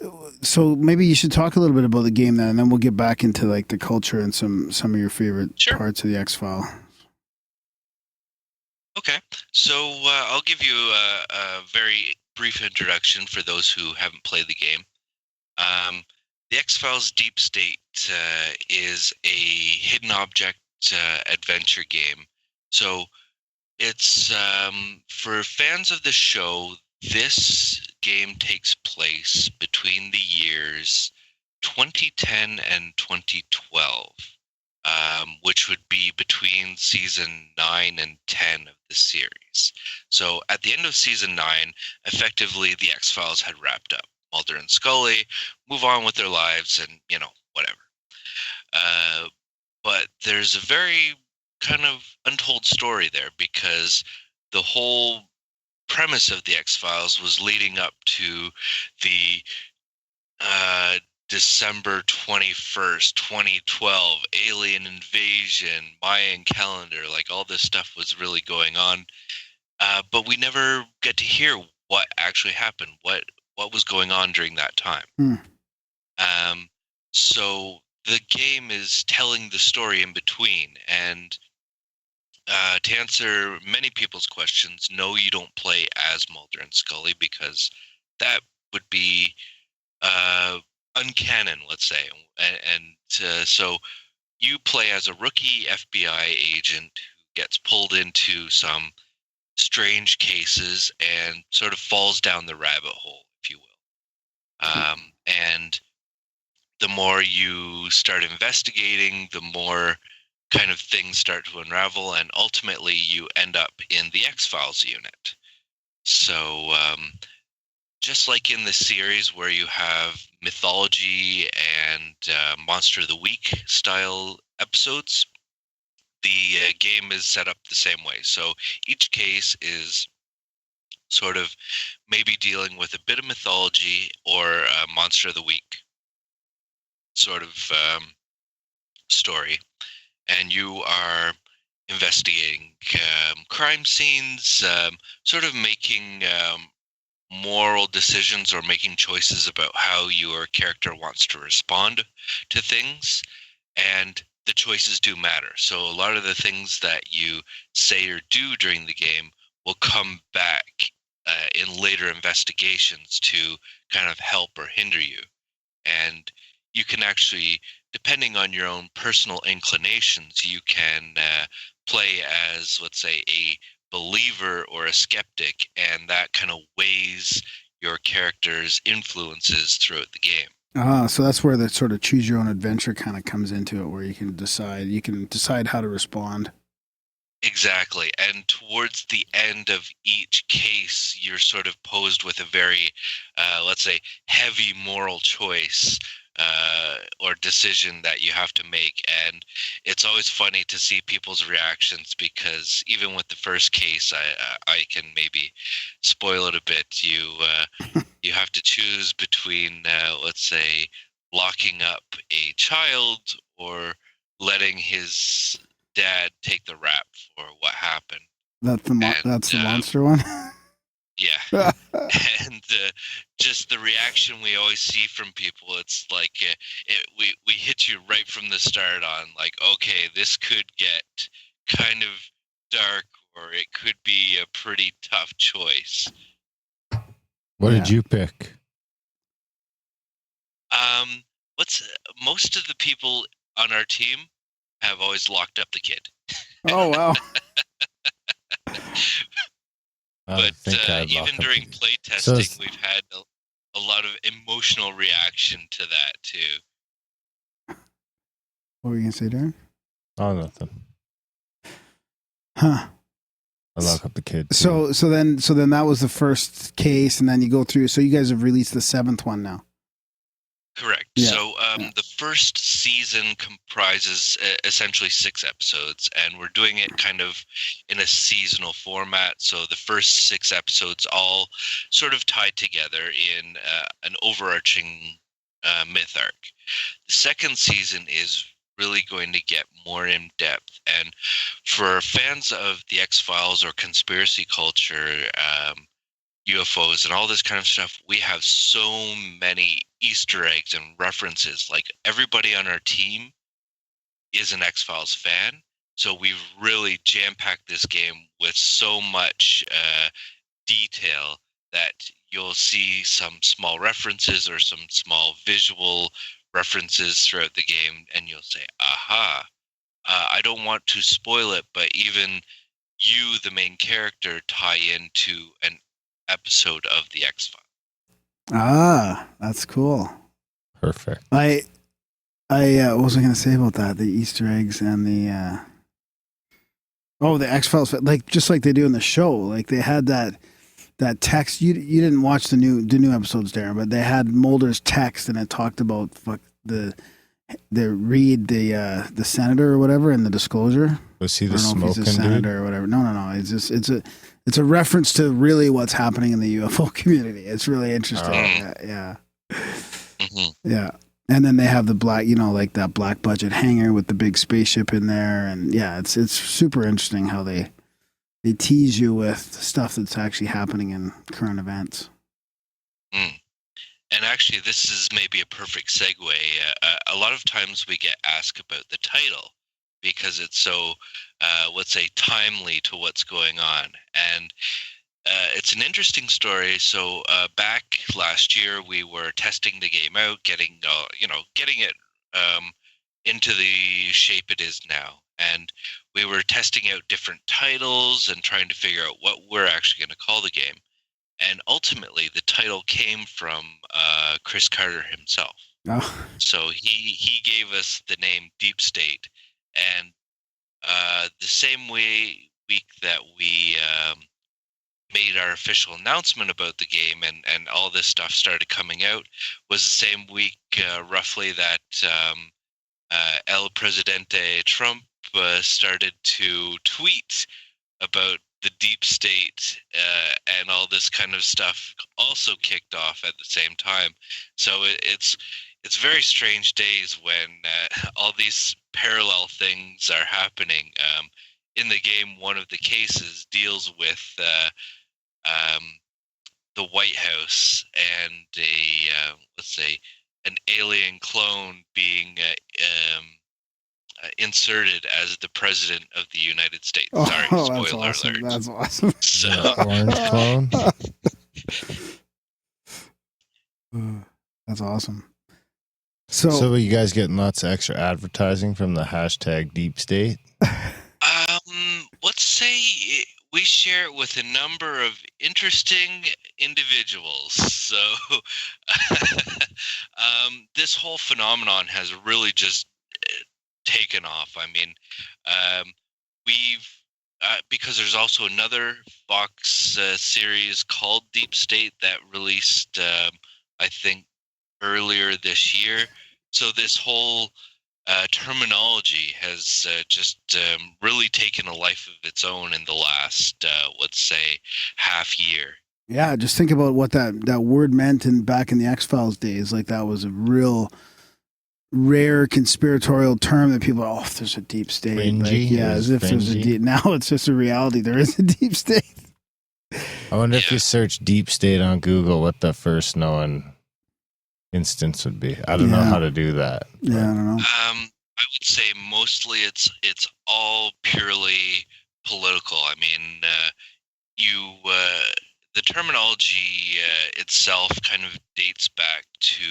maybe you should talk a little bit about the game then, and then we'll get back into like the culture and some of your favorite parts of the X-File. Okay, so I'll give you a very brief introduction for those who haven't played the game. The X-Files Deep State is a hidden object adventure game. So it's for fans of the show, this game takes place between the years 2010 and 2012. Which would be between season 9 and 10 of the series. So at the end of season 9, effectively the X-Files had wrapped up. Mulder and Scully move on with their lives and, whatever. But there's a very kind of untold story there, because the whole premise of the X-Files was leading up to the December 21st, 2012, alien invasion, Mayan calendar, like all this stuff was really going on. But we never get to hear what actually happened, what was going on during that time. So the game is telling the story in between. And to answer many people's questions, no, you don't play as Mulder and Scully, because that would be uncanon, let's say. So you play as a rookie FBI agent who gets pulled into some strange cases and sort of falls down the rabbit hole, if you will. And the more you start investigating, the more kind of things start to unravel, and ultimately you end up in the X-Files unit. So just like in the series where you have mythology and Monster of the Week style episodes, the game is set up the same way. So each case is sort of maybe dealing with a bit of mythology or a Monster of the Week sort of story. And you are investigating crime scenes, sort of making moral decisions or making choices about how your character wants to respond to things. And the choices do matter. So a lot of the things that you say or do during the game will come back in later investigations to kind of help or hinder you. And you can actually, depending on your own personal inclinations, you can play as, let's say, a believer or a skeptic, and that kind of weighs your character's influences throughout the game. So that's where the sort of choose your own adventure kind of comes into it, where you can decide how to respond. Exactly. And towards the end of each case, you're sort of posed with a very, let's say, heavy moral choice or decision that you have to make. And it's always funny to see people's reactions, because even with the first case, I can maybe spoil it a bit. You have to choose between, let's say, locking up a child or letting his dad take the rap for what happened. That's the monster one. Yeah. And just the reaction we always see from people, it's like we hit you right from the start on, like, okay, this could get kind of dark, or it could be a pretty tough choice. What did you pick? Most of the people on our team have always locked up the kid. Oh, wow. But even during play testing, we've had a lot of emotional reaction to that too. What were you going to say, Darren? Oh, nothing. Huh. I lock up the kid. So then that was the first case, and then you go through. So you guys have released the 7th one now. Correct. Yeah. So the first season comprises essentially 6 episodes, and we're doing it kind of in a seasonal format. So the first 6 episodes all sort of tied together in an overarching myth arc. The second season is really going to get more in depth, and for fans of the X-Files or conspiracy culture, UFOs and all this kind of stuff, we have so many Easter eggs and references. Like, everybody on our team is an X-Files fan, so we've really jam-packed this game with so much detail that you'll see some small references or some small visual references throughout the game, and you'll say, aha. I don't want to spoil it, but even you, the main character, tie into an episode of the X-Files. Ah, that's cool. Perfect. I what was I going to say about that? The Easter eggs and the the X-Files, like just like they do in the show. Like they had that text. You didn't watch the new episodes, Darren, but they had Mulder's text, and it talked about the Reed, the senator or whatever, in the disclosure. Was he the smoking dude? Senator or whatever. No. It's a reference to really what's happening in the UFO community. It's really interesting. Yeah. Mm-hmm. Yeah. And then they have the black, like that black budget hangar with the big spaceship in there. And yeah, it's super interesting how they tease you with stuff that's actually happening in current events. And And actually, this is maybe a perfect segue. A lot of times we get asked about the title because it's so, let's say, timely to what's going on. And it's an interesting story. So back last year, we were testing the game out, getting it into the shape it is now. And we were testing out different titles and trying to figure out what we're actually going to call the game. And ultimately, the title came from Chris Carter himself. Oh. So he gave us the name Deep State. And the same week that we made our official announcement about the game and all this stuff started coming out was the same week, roughly, that El Presidente Trump started to tweet about the deep state and all this kind of stuff also kicked off at the same time. So it's very strange days when all these parallel things are happening. In the game, one of the cases deals with the White House and let's say an alien clone being inserted as the president of the United States. Sorry, spoiler alert. That's awesome. So, Orange clone. That's awesome. So you guys getting lots of extra advertising from the hashtag Deep State? let's say we share it with a number of interesting individuals. So this whole phenomenon has really just taken off. I mean, we've because there's also another Fox series called Deep State that released, I think, earlier this year. So this whole terminology has just really taken a life of its own in the last, let's say, half year. Yeah, just think about what that word meant back in the X-Files days. Like, that was a real rare conspiratorial term that people, if there's a deep state. Fringy, like, yeah, as if there's a deep. Now it's just a reality. There is a deep state. I wonder if you search Deep State on Google, what the first known instance would be. I don't know how to do that. Yeah, I don't know. I would say mostly it's all purely political. I mean, the terminology itself kind of dates back to,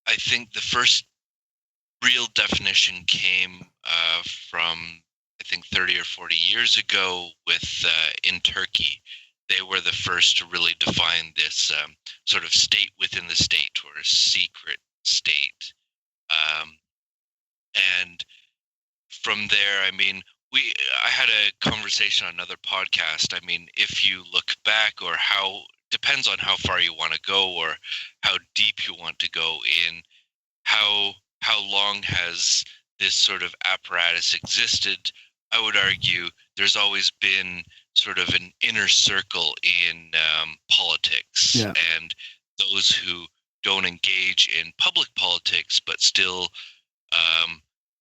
I think the first real definition came from, I think, 30 or 40 years ago with in Turkey. They were the first to really define this sort of state within the state, or a secret state. And from there, I mean, I had a conversation on another podcast. I mean, if you look back, or depends on how far you want to go or how deep you want to go in how long has this sort of apparatus existed. I would argue there's always been sort of an inner circle in politics, and those who don't engage in public politics, but still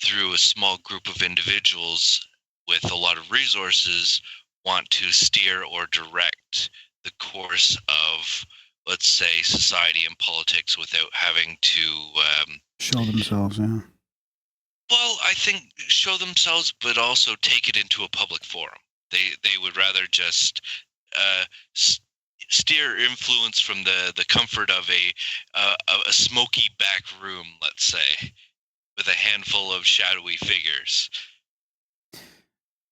through a small group of individuals with a lot of resources want to steer or direct the course of, let's say, society and politics without having to show themselves. Yeah. Well, I think show themselves, but also take it into a public forum. They would rather just steer influence from the comfort of a smoky back room, let's say, with a handful of shadowy figures.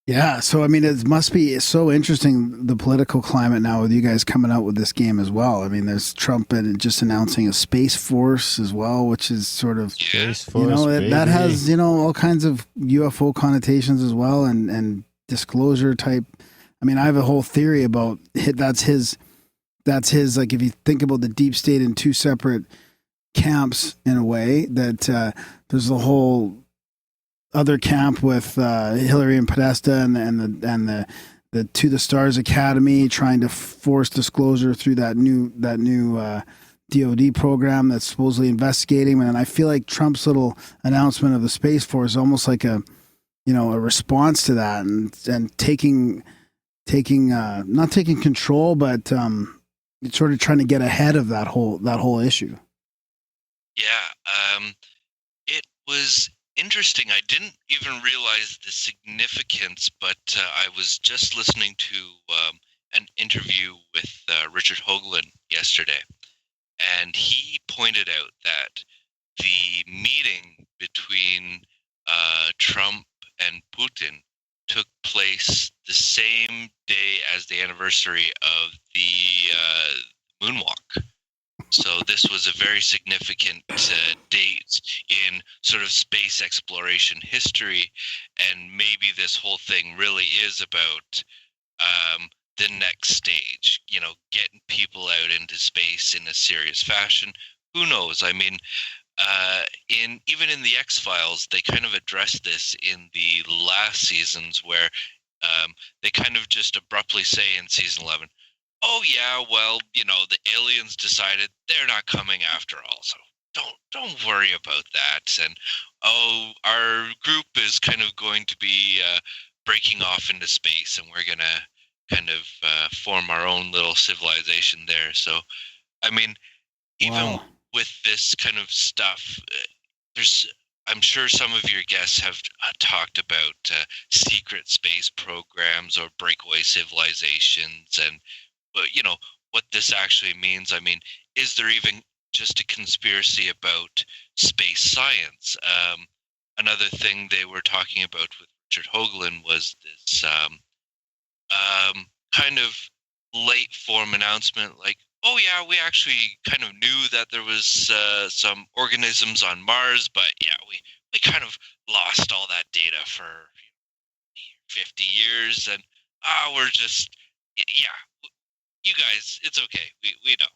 Yeah, so I mean, it must be so interesting, the political climate now, with you guys coming out with this game as well. I mean, there's Trump and just announcing a Space Force as well, which is sort of, Space Force, that has, all kinds of UFO connotations as well, and disclosure type. I mean, I have a whole theory about that's his, like, if you think about the deep state in two separate camps in a way, that there's the whole other camp with Hillary and Podesta and the To the Stars Academy trying to force disclosure through that new DoD program that's supposedly investigating. And I feel like Trump's little announcement of the Space Force is almost like a response to that, and taking not taking control, but sort of trying to get ahead of that whole issue. Yeah, it was interesting. I didn't even realize the significance, but I was just listening to an interview with Richard Hoagland yesterday, and he pointed out that the meeting between Trump and Putin took place the same day as the anniversary of the moonwalk. So this was a very significant date in sort of space exploration history, and maybe this whole thing really is about the next stage, you know, getting people out into space in a serious fashion. Who knows? I mean, even in the X-Files, they kind of addressed this in the last seasons, where they kind of just abruptly say in season 11, "Oh yeah, well, you know, the aliens decided they're not coming after all, so don't worry about that." And our group is kind of going to be breaking off into space, and we're gonna kind of form our own little civilization there. So, I mean, even with this kind of stuff, I'm sure some of your guests have talked about secret space programs or breakaway civilizations, and you know what this actually means. I mean, is there even just a conspiracy about space science? Another thing they were talking about with Richard Hoagland was this kind of late form announcement, like, "Oh yeah, we actually kind of knew that there was some organisms on Mars, but yeah, we kind of lost all that data for 50 years, and we're just, yeah, you guys, it's okay, we know."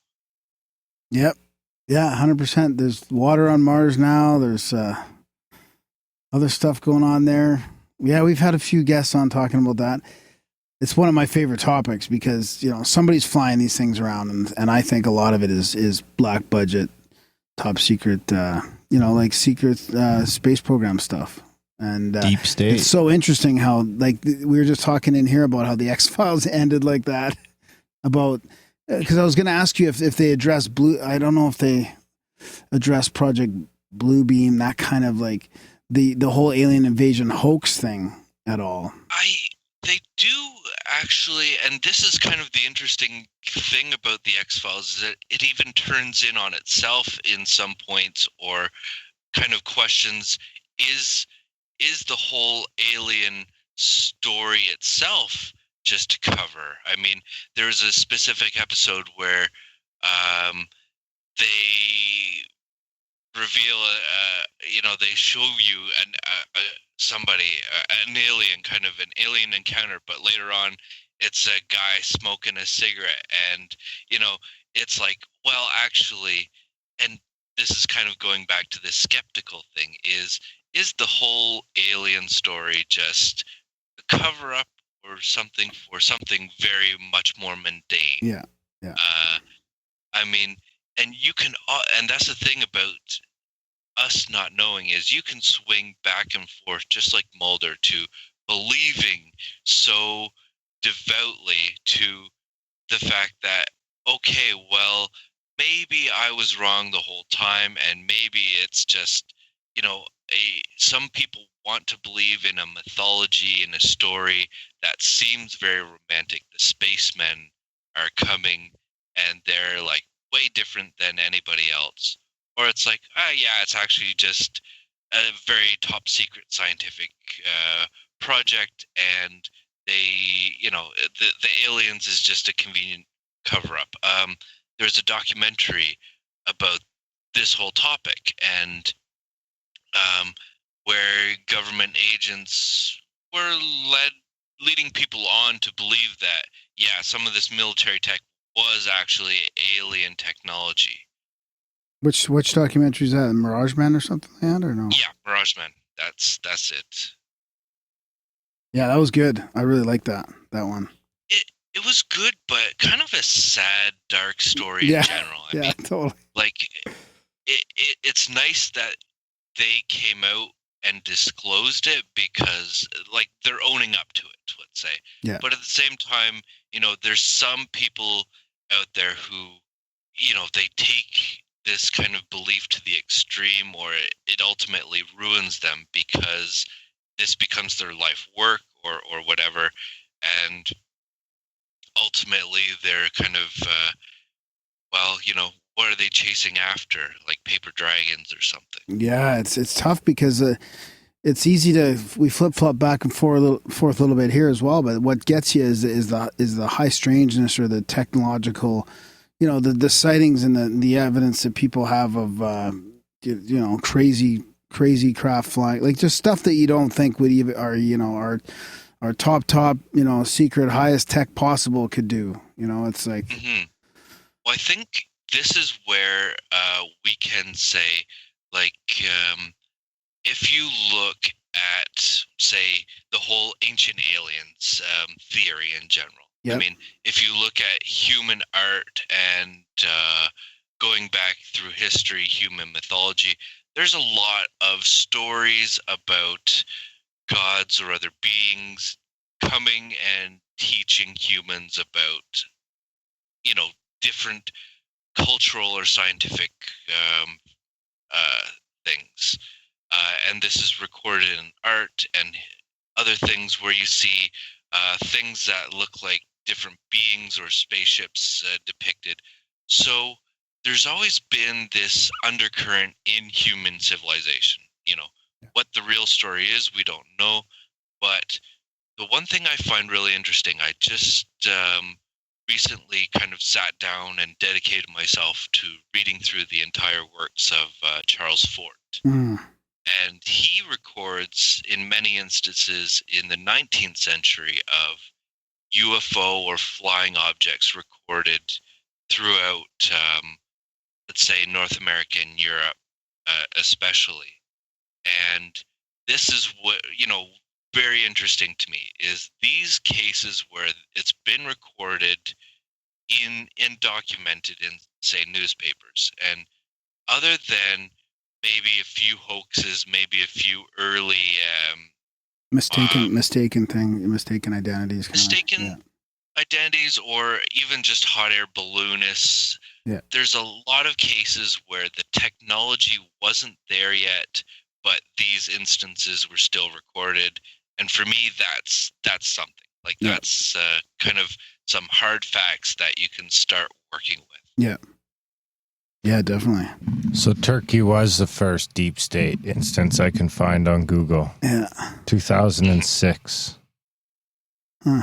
Yep. Yeah, 100%. There's water on Mars now. There's other stuff going on there. Yeah, we've had a few guests on talking about that. It's one of my favorite topics because, you know, somebody's flying these things around, and I think a lot of it is black budget, top secret, you know, like secret space program stuff. And deep state. It's so interesting how, like, we were just talking in here about how the X-Files ended like that. About, because I was going to ask you if they address Blue. I don't know if they address Project Bluebeam, that kind of like the whole alien invasion hoax thing at all. They do actually, and this is kind of the interesting thing about the X-Files, is that it even turns in on itself in some points, or kind of questions, is the whole alien story itself just a cover? I mean, there's a specific episode where they reveal, you know, they show you an alien, kind of an alien encounter, but later on it's a guy smoking a cigarette, and, you know, it's like, well, actually, and this is kind of going back to the skeptical thing, is the whole alien story just a cover up or something for something very much more mundane? Yeah. I mean, and you can, and that's the thing about us not knowing, is you can swing back and forth just like Mulder to believing so devoutly to the fact that, okay, well, maybe I was wrong the whole time, and maybe it's just, you know, some people want to believe in a mythology, in a story that seems very romantic. The spacemen are coming and they're like way different than anybody else. Or it's like, yeah, it's actually just a very top secret scientific project, and they, you know, the aliens is just a convenient cover up. There's a documentary about this whole topic, and where government agents were leading people on to believe that, yeah, some of this military tech was actually alien technology. Which documentary is that? Mirage Man or something like that, or no? Yeah, Mirage Man. That's it. Yeah, that was good. I really liked that one. It was good, but kind of a sad, dark story in general. I mean, totally. Like, it's nice that they came out and disclosed it, because, like, they're owning up to it, let's say. Yeah. But at the same time, you know, there's some people out there who, they take this kind of belief to the extreme, or it ultimately ruins them because this becomes their life work or whatever, and ultimately they're kind of what are they chasing after, like paper dragons or something? Yeah, it's tough because it's easy to we flip flop back and forth a little bit here as well. But what gets you is the high strangeness or the technological, the sightings and the evidence that people have of crazy craft flying, like just stuff that you don't think would even our top secret highest tech possible could do. It's like. Mm-hmm. Well, I think this is where we can say, like, if you look at, say, the whole ancient aliens theory in general. Yep. I mean, if you look at human art and going back through history, human mythology, there's a lot of stories about gods or other beings coming and teaching humans about, different cultural or scientific things. And this is recorded in art and other things where you see things that look like different beings or spaceships depicted. So there's always been this undercurrent in human civilization. What the real story is, we don't know. But the one thing I find really interesting, I just recently kind of sat down and dedicated myself to reading through the entire works of Charles Fort. Mm. And he records, in many instances in the 19th century, of UFO or flying objects recorded throughout, let's say, North America and Europe, especially. And this is what, very interesting to me, is these cases where it's been recorded and documented in, say, newspapers. And other than maybe a few hoaxes, maybe a few early mistaken identities. Identities, or even just hot air balloonists. Yeah. There's a lot of cases where the technology wasn't there yet, but these instances were still recorded. And for me, that's something. Like, that's kind of some hard facts that you can start working with. Yeah. Yeah, definitely. So Turkey was the first deep state instance I can find on Google. Yeah. 2006. Huh.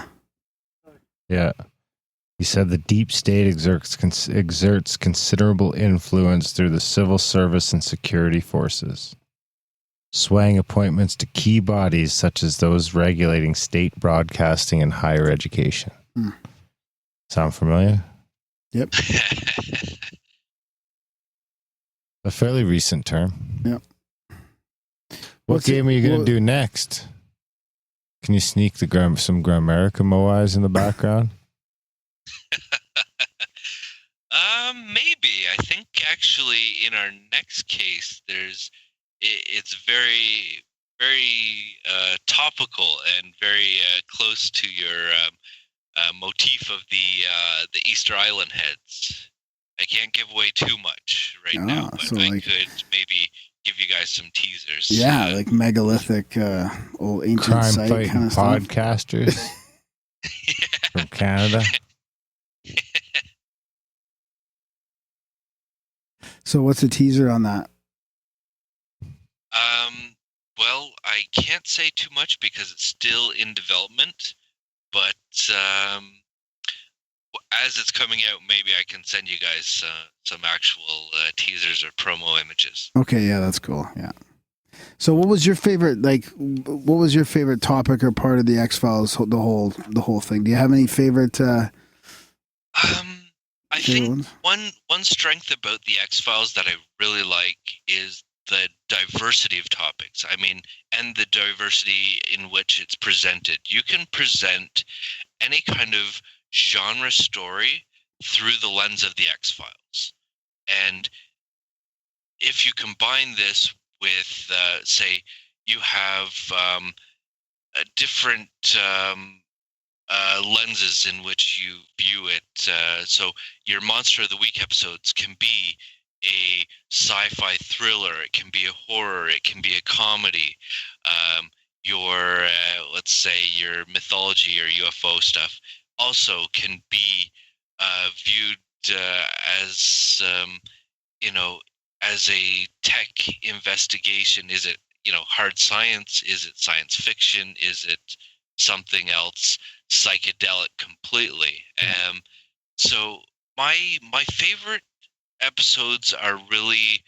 Yeah. He said the deep state exerts considerable influence through the civil service and security forces, swaying appointments to key bodies such as those regulating state broadcasting and higher education. Sound familiar? Yep. A fairly recent term. Yep. What game are you going to do next? Can you sneak some Grimerica Moais in the background? Maybe. I think actually in our next case, it's very, very topical and very close to your motif of the Easter Island heads. I can't give away too much now, but so I could maybe give you guys some teasers. Yeah, like megalithic, old ancient crime site fighting kind of podcasters from Canada. So what's the teaser on that? Well, I can't say too much because it's still in development, but as it's coming out, maybe I can send you guys some actual teasers or promo images. Okay, yeah, that's cool. Yeah. So, what was your favorite? What was your favorite topic or part of the X-Files? The whole thing. Do you have any favorite? I think one strength about the X-Files that I really like is the diversity of topics. I mean, and the diversity in which it's presented. You can present any kind of genre story through the lens of the X-Files. And if you combine this with, say, you have a different lenses in which you view it. So your Monster of the Week episodes can be a sci-fi thriller, it can be a horror, it can be a comedy. Your let's say your mythology or UFO stuff also can be viewed as as a tech investigation. Is it hard science? Is it science fiction? Is it something else psychedelic completely? So my favorite episodes are really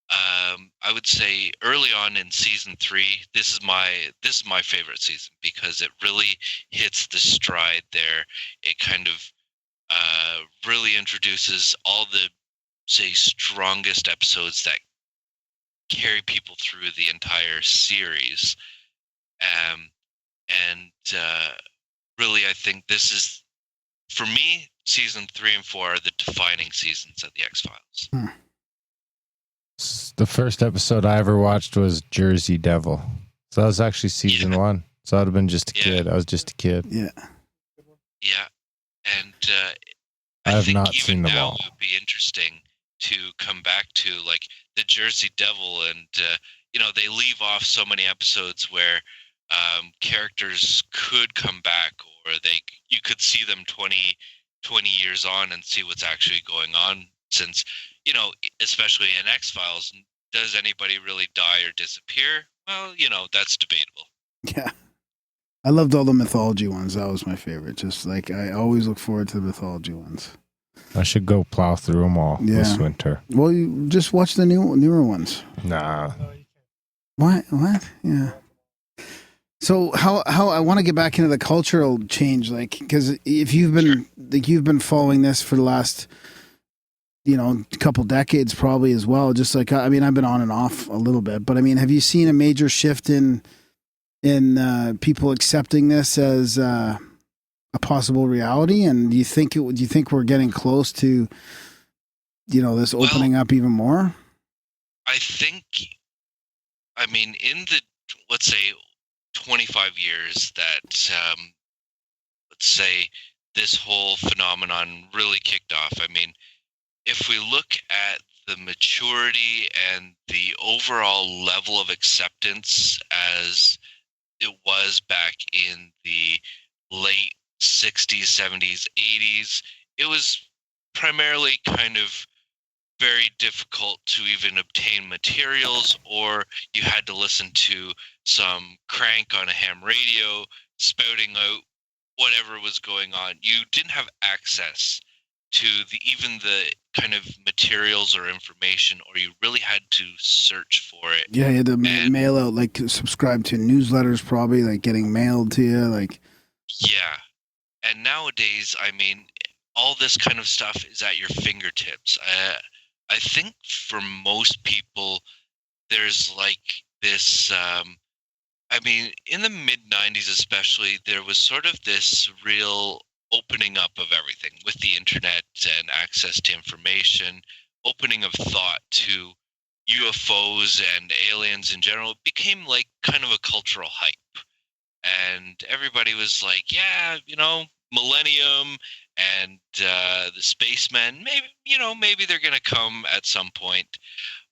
I would say early on in season 3. This is my favorite season because it really hits the stride there. It kind of really introduces all the strongest episodes that carry people through the entire series. And really, I think this is, for me, season 3 and 4 are the defining seasons of the X-Files. The first episode I ever watched was Jersey Devil. So that was actually season 1. So I'd have been just a kid. I was just a kid. Yeah. Yeah. And I have think not even seen them now all. it would be interesting to come back to like the Jersey Devil, and they leave off so many episodes where characters could come back, or you could see them 20 years on and see what's actually going on, since especially in X-Files, does anybody really die or disappear? Well, that's debatable. Yeah. I loved all the mythology ones. That was my favorite. Just like I always look forward to the mythology ones. I should go plow through them all this winter. Well, you just watch the newer ones. Nah. What? Yeah. So how I want to get back into the cultural change, like, because if you've been following this for the last couple decades probably as well, just like I've been on and off a little bit, but have you seen a major shift in people accepting this as a possible reality? And do you think we're getting close to this opening up even more? I think, in the, let's say, 25 years that let's say this whole phenomenon really kicked off, if we look at the maturity and the overall level of acceptance as it was back in the late 60s, 70s, 80s, it was primarily kind of very difficult to even obtain materials, or you had to listen to some crank on a ham radio spouting out whatever was going on. You didn't have access to even the kind of materials or information, or you really had to search for it. Yeah, you had to mail out, like subscribe to newsletters, probably like getting mailed to you, like. Yeah, and nowadays, all this kind of stuff is at your fingertips. I think for most people, there's like this. In the mid 90s, especially, there was sort of this real opening up of everything with the internet and access to information, opening of thought to UFOs and aliens in general. It became like kind of a cultural hype, and everybody was like, yeah, millennium and the spacemen, maybe they're going to come at some point.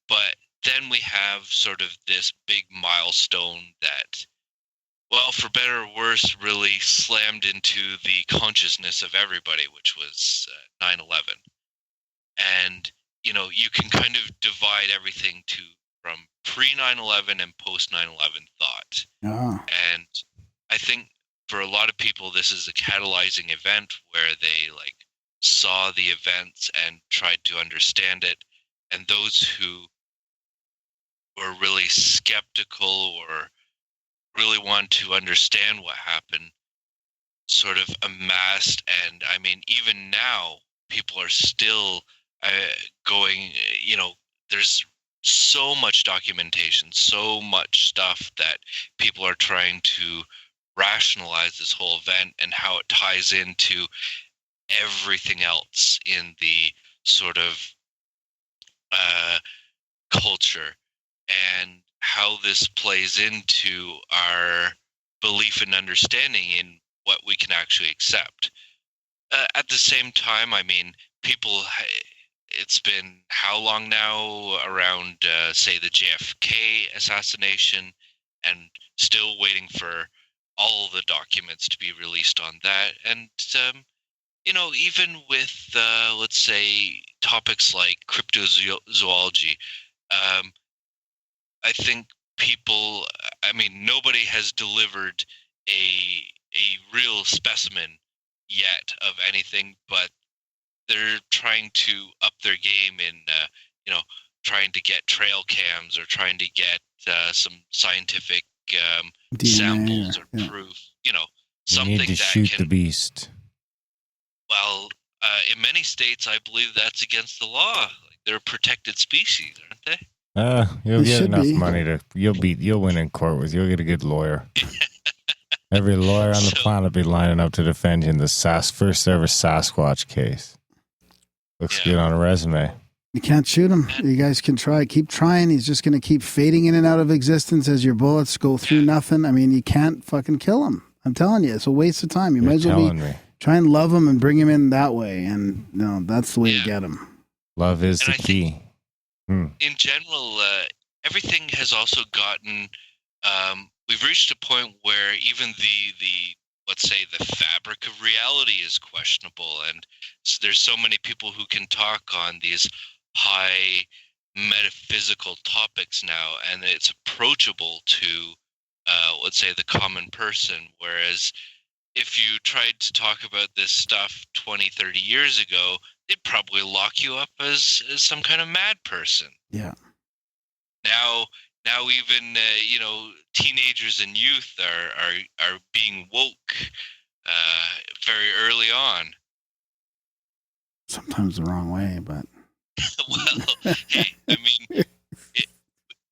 But then we have sort of this big milestone that, well, for better or worse, really slammed into the consciousness of everybody, which was 9/11. And, you can kind of divide everything from pre 9/11 and post 9/11 thought. Oh. And I think for a lot of people, this is a catalyzing event where they saw the events and tried to understand it. And those who were really skeptical or really want to understand what happened sort of amassed. And even now, people are still going, there's so much documentation, so much stuff that people are trying to rationalize this whole event and how it ties into everything else in the sort of culture, and how this plays into our belief and understanding in what we can actually accept. At the same time, I mean, people. It's been how long now around, say, the JFK assassination, and still waiting for all the documents to be released on that. And even with let's say topics like cryptozoology, I think people. I mean, nobody has delivered a real specimen yet of anything, but they're trying to up their game in trying to get trail cams or trying to get some scientific DNA, samples or yeah. proof. You Something need to that shoot can. the beast. Well, in many states, I believe that's against the law. Like, they're a protected species, aren't they? You'll It get should enough be. money you'll win in court you'll get a good lawyer. Every lawyer on the planet will be lining up to defend you in the first ever Sasquatch case. Looks good on a resume. You can't shoot him. You guys can try. Keep trying. He's just going to keep fading in and out of existence as your bullets go through nothing. I mean, you can't fucking kill him. I'm telling you, it's a waste of time. You might as well try and love him and bring him in that way. And that's the way to get him. Love is the key. In general, everything has also gotten. We've reached a point where even the let's say the fabric of reality is questionable, and so there's so many people who can talk on these high metaphysical topics now, and it's approachable to let's say the common person, whereas if you tried to talk about this stuff 20, 30 years ago, they'd probably lock you up as some kind of mad person. Yeah. Now even teenagers and youth are being woke very early on. Sometimes the wrong way, but well, hey, I mean,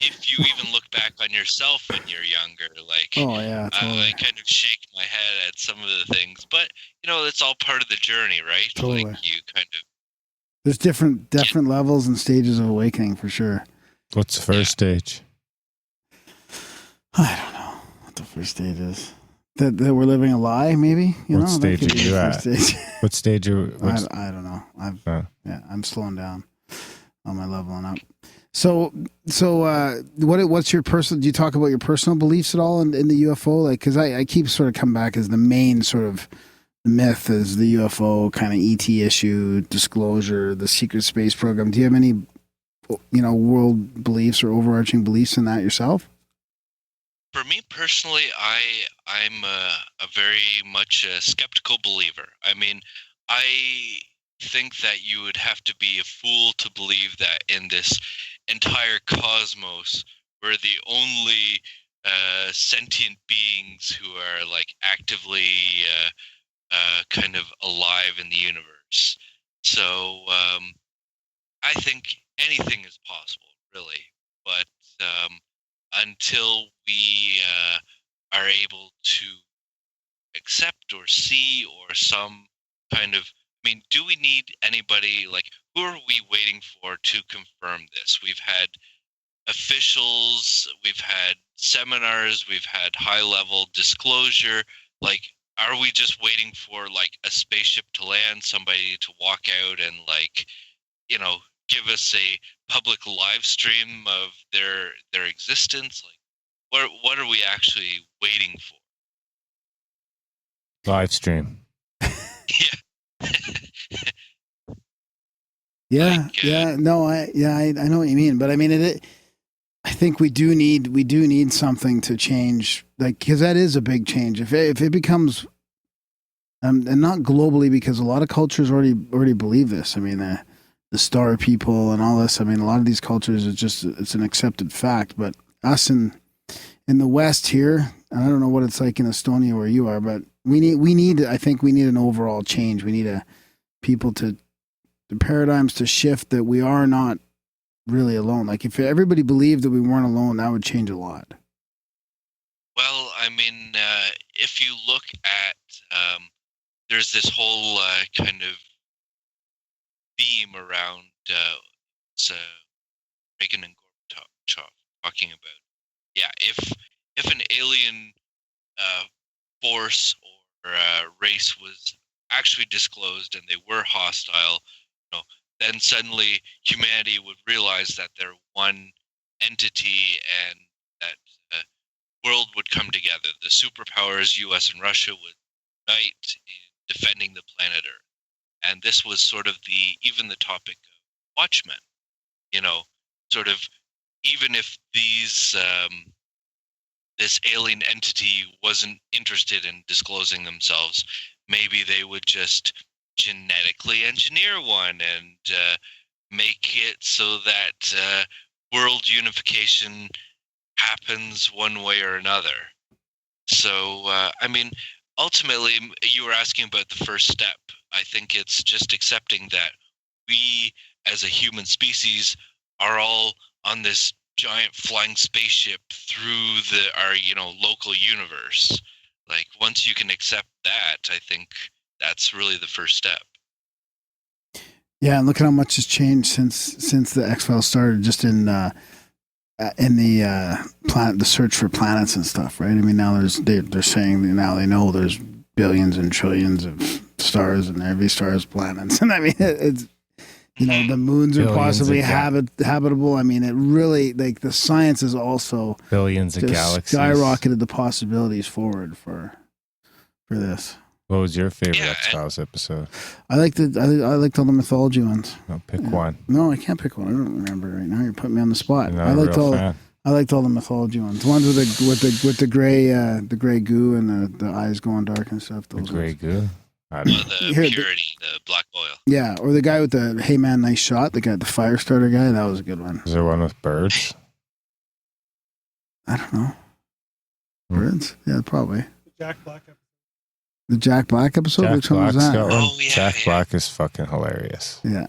if you even look back on yourself when you're younger, like, totally. I kind of shake my head at some of the things, but it's all part of the journey, right? Totally. Like, you kind of. There's different levels and stages of awakening for sure. What's the first stage? I don't know what the first stage is. That we're living a lie, maybe. What stage are you at? Stage. What stage are? I don't know. I'm slowing down on my leveling up. So what's your personal? Do you talk about your personal beliefs at all in the UFO? Like, because I keep sort of coming back as the main sort of myth is the UFO kind of ET issue, disclosure, the secret space program. Do you have any, world beliefs or overarching beliefs in that yourself? For me personally, I'm a very much a skeptical believer. I mean, I think that you would have to be a fool to believe that in this entire cosmos we're the only sentient beings who are like actively kind of alive in the universe. So I think anything is possible, really. But until we are able to accept or see or some kind of, I mean, do we need anybody, like, who are we waiting for to confirm this? We've had officials, we've had seminars, we've had high-level disclosure. Like, are we just waiting for, like, a spaceship to land, somebody to walk out and, like, give us a public live stream of their existence? Like, what are we actually waiting for? Live stream. Yeah. No, I know what you mean, but I mean I think we do need something to change, like, because that is a big change. If it becomes, and not globally, because a lot of cultures already believe this. I mean, the star people and all this. I mean, a lot of these cultures it's an accepted fact. But us in the West here, and I don't know what it's like in Estonia where you are, but we need I think we need an overall change. We need the paradigms to shift, that we are not really alone. Like, if everybody believed that we weren't alone, that would change a lot. Well, I mean, if you look at, there's this whole kind of theme around Reagan and Gorbachev talking about, if an alien force or race was actually disclosed and they were hostile, then suddenly humanity would realize that they're one entity and that world would come together. The superpowers, US and Russia, would unite in defending the planet Earth. And this was sort of even the topic of Watchmen. Sort of, even if this alien entity wasn't interested in disclosing themselves, maybe they would just genetically engineer one and make it so that world unification happens one way or another. So, ultimately, you were asking about the first step. I think it's just accepting that we, as a human species, are all on this giant flying spaceship through our local universe. Like, once you can accept that, I think that's really the first step. Yeah, and look at how much has changed since the X-Files started, just in the planet, the search for planets and stuff, right? I mean, now they're saying now they know there's billions and trillions of stars, and every star has planets, and I mean it's the moons are possibly habitable. I mean, it really, like, the science is also billions of galaxies skyrocketed the possibilities forward for this. What was your favorite X-Files episode? I liked all the mythology ones. I'll pick one. No, I can't pick one. I don't remember right now. You're putting me on the spot. I liked all the mythology ones. The ones with the gray goo and the eyes going dark and stuff. Those the gray goo. The purity, the black oil. Yeah, or the guy with the "Hey man, nice shot." The fire starter guy. That was a good one. Is there one with birds? I don't know. Birds? Yeah, probably. The Jack Black episode? Jack Which one was that? Oh, yeah, Jack Black is fucking hilarious. Yeah.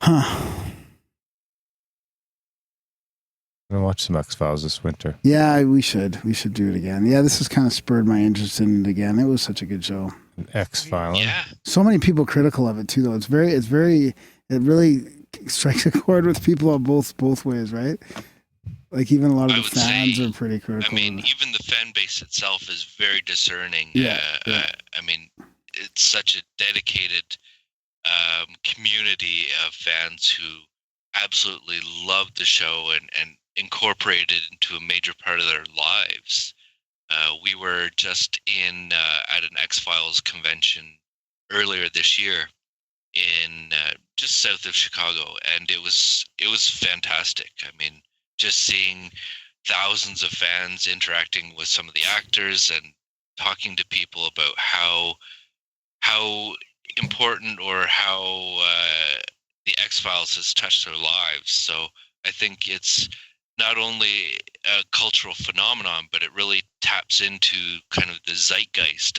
Huh. I'm gonna watch some X-Files this winter. Yeah, we should do it again. Yeah, this has kind of spurred my interest in it again. It was such a good show. X-Filing. Yeah. So many people critical of it too, though. It really strikes a chord with people on both ways, right? Like, even a lot of the fans are pretty critical. I mean, even the fan base itself is very discerning. Yeah. I mean, it's such a dedicated community of fans who absolutely loved the show and incorporated it into a major part of their lives. We were just at an X-Files convention earlier this year in just south of Chicago, and it was fantastic. I mean, just seeing thousands of fans interacting with some of the actors and talking to people about how important or how the X-Files has touched their lives. So I think it's not only a cultural phenomenon, but it really taps into kind of the zeitgeist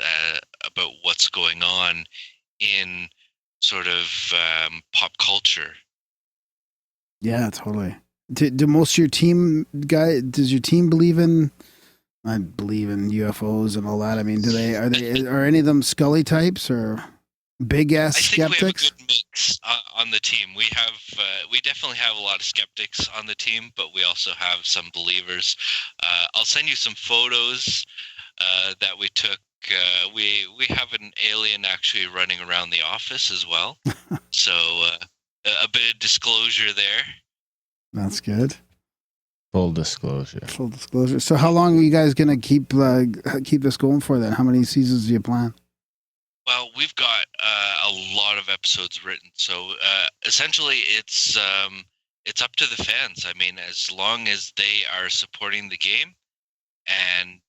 about what's going on in sort of pop culture. Yeah, totally. Do most of your team does your team believe in? I believe in UFOs and all that. I mean, are any of them Scully types or big ass skeptics? I think we have a good mix on the team. We definitely have a lot of skeptics on the team, but we also have some believers. I'll send you some photos that we took. We have an alien actually running around the office as well. So a bit of disclosure there. That's good. Full disclosure. So how long are you guys going to keep this going for then? How many seasons do you plan? Well, we've got a lot of episodes written, so essentially it's up to the fans. I mean, as long as they are supporting the game and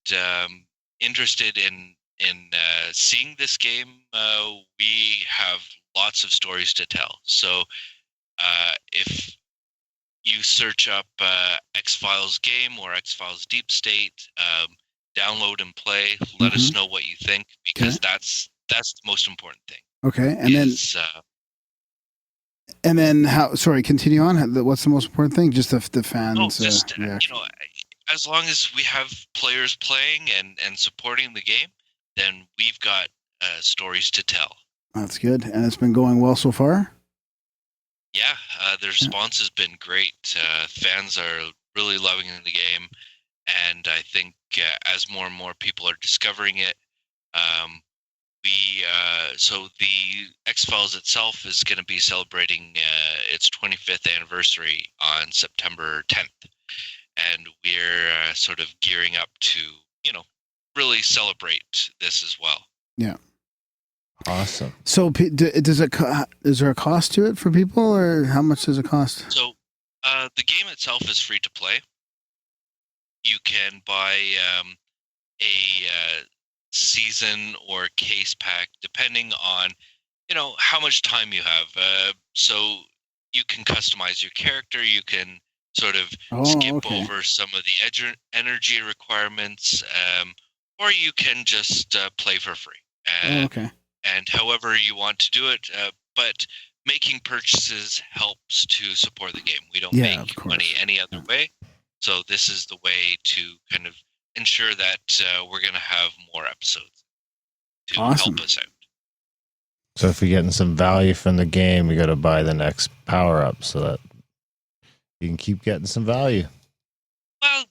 interested in seeing this game, we have lots of stories to tell. So if you search up X-Files game or X-Files Deep State, download and play. Let us know what you think, because that's the most important thing. Okay, and then how? Sorry, continue on. What's the most important thing? Just the fans. As long as we have players playing and supporting the game, then we've got stories to tell. That's good, and it's been going well so far. Yeah, the response has been great. Fans are really loving the game, and I think as more and more people are discovering it, so the X-Files itself is going to be celebrating its 25th anniversary on September 10th, and we're sort of gearing up to, really celebrate this as well. Yeah. Awesome. So is there a cost to it for people, or how much does it cost? So the game itself is free to play. You can buy a season or case pack depending on how much time you have. So you can customize your character. You can sort of skip over some of the energy requirements, or you can just play for free. And however you want to do it, but making purchases helps to support the game. We don't make money any other way. So this is the way to kind of ensure that we're going to have more episodes to help us out. So if you're getting some value from the game, you got to buy the next power-up so that you can keep getting some value. Well,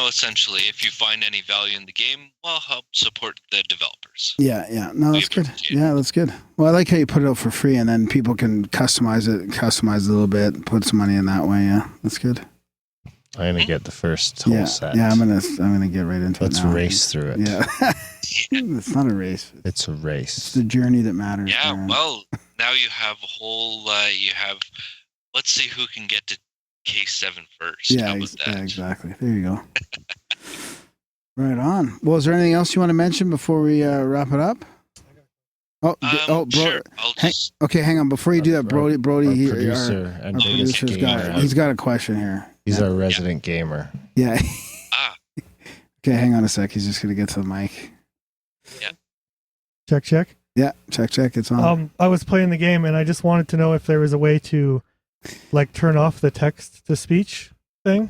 essentially, if you find any value in the game, help support the developers. Yeah. No, that's good. Yeah, that's good. Well, I like how you put it out for free, and then people can customize it a little bit, put some money in that way. Yeah, that's good. I'm gonna get the first whole set. Yeah, I'm gonna get right into it now. Let's race through it. Yeah. It's not a race. It's a race. It's the journey that matters. Yeah, man. well, now you have a whole, let's see who can get to case 7 first. Yeah, How about that? Yeah, exactly. There you go. Right on. Well, is there anything else you want to mention before we wrap it up? Sure. Hang on. Before you do that, Brody, our producer's he's got a question here. He's our resident gamer. Yeah. Okay, hang on a sec. He's just gonna get to the mic. Yeah. Check. Yeah, check. It's on. I was playing the game and I just wanted to know if there was a way to, turn off the text to speech thing.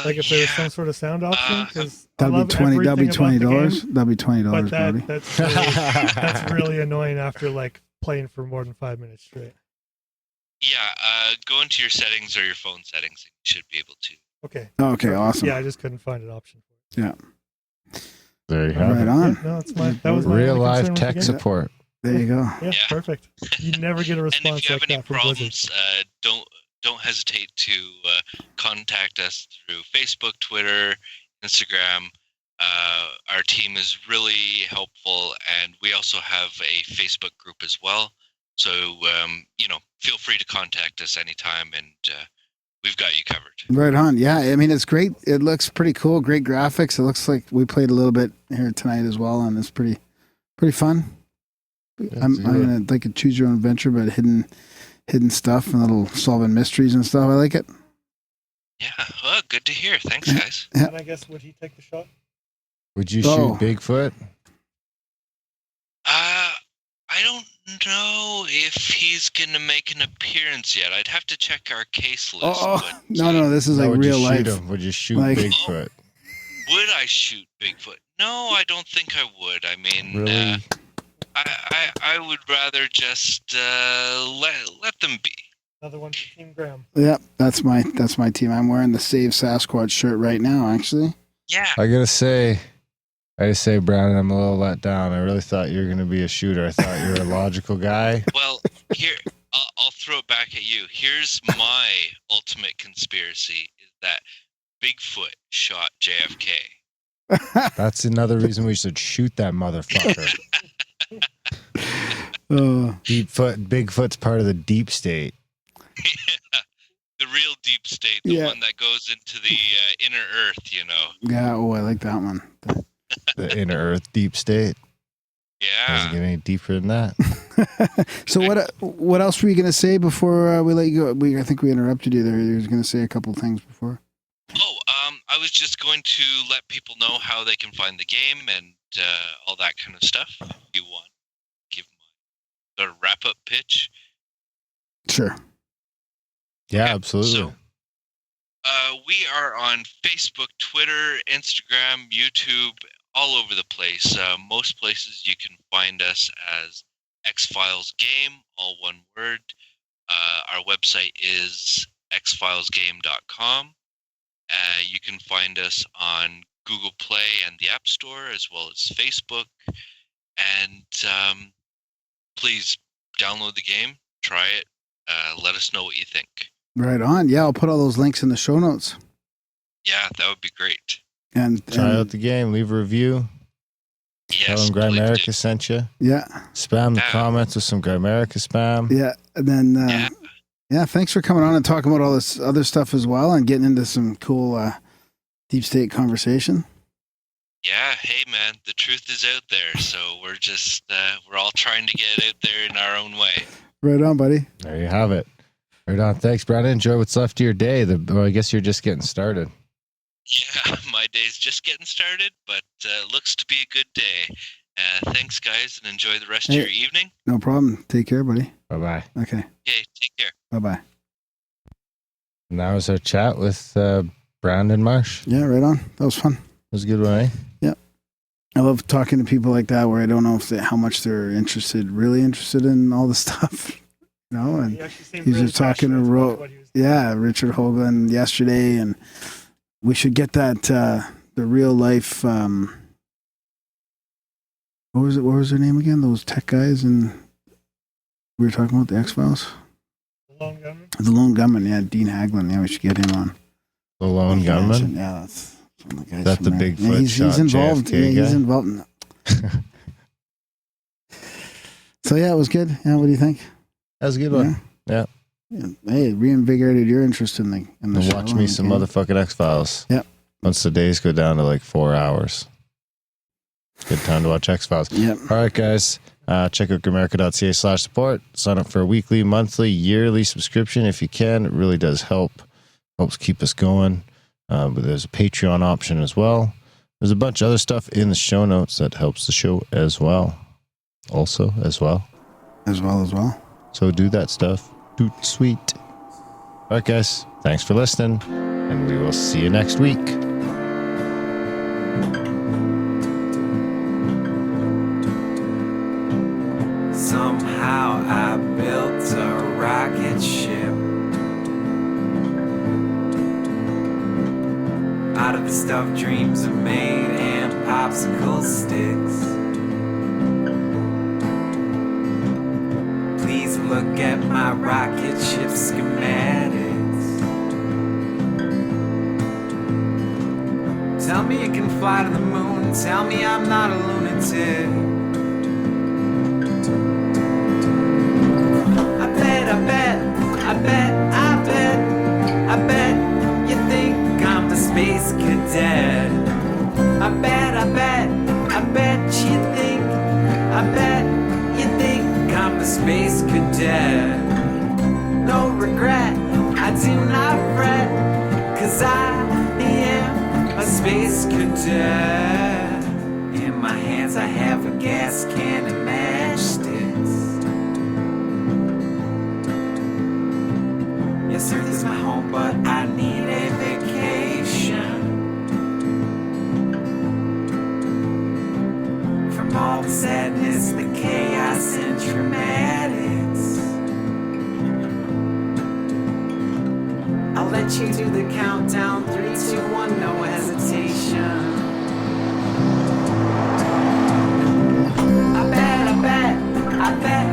If there was some sort of sound option, because that'd be $20. That'd be $20. That'd be $20, but Brody. that's really annoying after playing for more than 5 minutes straight. Yeah, go into your settings or your phone settings. You should be able to. Okay. Okay, awesome. Yeah, I just couldn't find an option for it. Yeah. There you have it. Right on. Yeah, no, that was my real only live concern tech with the game. support. There you go. Yeah, perfect. You never get a response And if you have any that from Blizzard. problems, don't hesitate to contact us through Facebook, Twitter, Instagram. Our team is really helpful, and we also have a Facebook group as well. So feel free to contact us anytime, and we've got you covered. Right on. Yeah, I mean, it's great. It looks pretty cool. Great graphics. It looks like we played a little bit here tonight as well, and it's pretty fun. I'm gonna like a choose your own adventure, but hidden stuff and little solving mysteries and stuff. I like it. Yeah, well, good to hear. Thanks, guys. Yeah. And I guess, would he take the shot? Would you shoot Bigfoot? I don't know if he's gonna make an appearance yet. I'd have to check our case list. But, no, this is like real life. Would you shoot Bigfoot? Would I shoot Bigfoot? No, I don't think I would. I mean, really? I would rather just let them be. Another one for Team Graham. Yep, that's my team. I'm wearing the Save Sasquatch shirt right now, actually. Yeah. I gotta say, Brandon, I'm a little let down. I really thought you were gonna be a shooter. I thought you were a logical guy. Well, here I'll throw it back at you. Here's my ultimate conspiracy: is that Bigfoot shot JFK. That's another reason we should shoot that motherfucker. Bigfoot's part of the deep state. The real deep state, the one that goes into the inner earth, Yeah, I like that one. The inner earth deep state. Yeah. Doesn't get any deeper than that. So what else were you going to say before we let you go? I think we interrupted you there. You were going to say a couple things before. I was just going to let people know how they can find the game and all that kind of stuff. If you want to give them a wrap-up pitch. Sure. Yeah, okay, absolutely. So, we are on Facebook, Twitter, Instagram, YouTube, all over the place. Most places you can find us as X-Files Game, all one word. Our website is xfilesgame.com. You can find us on Google Play and the App Store, as well as Facebook. And please download the game, try it, let us know what you think. Right on. Yeah, I'll put all those links in the show notes. Yeah, that would be great. And try out the game, leave a review. Yes, Tell them Grimerica sent you. Yeah. Spam the comments with some Grimerica spam. Yeah. And then, yeah, thanks for coming on and talking about all this other stuff as well and getting into some cool deep state conversation. Yeah, hey man, the truth is out there, so we're just we're all trying to get it out there in our own way. Right on, buddy. There you have it. Right on. Thanks, Brandon. Enjoy what's left of your day. Well, I guess you're just getting started. Yeah, my day's just getting started, but looks to be a good day. Thanks, guys, and enjoy the rest of your evening. No problem. Take care, buddy. Bye-bye. Okay. Okay, take care. Bye-bye. And that was our chat with Brandon Marsh. Yeah, right on. That was fun. It was a good one, eh? Yeah. I love talking to people like that where I don't know how much they're really interested in all the stuff. You know, and he's just talking to Richard Hoagland yesterday, and we should get that the real life what was their name again? Those tech guys, and we were talking about the X-Files. The Lone Gunman, yeah, Dean Haglund. Yeah, we should get him on. The Lone Gunman? Yeah, that's one of the guys. That's the Bigfoot he's involved. JFK guy? He's involved in that. So yeah, it was good. Yeah, what do you think? That was a good one. Yeah. Hey, reinvigorated your interest in the show. Watch me some motherfucking X-Files. Yep. Once the days go down to like 4 hours. Good time to watch X-Files. Yep. All right, guys. Check out Grimerica.ca/support. Sign up for a weekly, monthly, yearly subscription if you can. It really does help. Helps keep us going. But there's a Patreon option as well. There's a bunch of other stuff in the show notes that helps the show as well. Also, as well. As well. So do that stuff. Doot sweet. All right, guys. Thanks for listening. And we will see you next week. Somehow I built a rocket ship out of the stuff dreams are made and popsicle sticks. Please look at my rocket ship schematics. Tell me you can fly to the moon. Tell me I'm not a lunatic. I bet you think I'm a space cadet. I bet you think I'm a space cadet. No regret, I do not fret, 'cause I am a space cadet. In my hands I have a gas can and matchsticks. Yes, Earth is my home, but I need a vacation from all the sadness, the chaos, and dramatics. I'll let you do the countdown, 3, 2, 1, no hesitation. I bet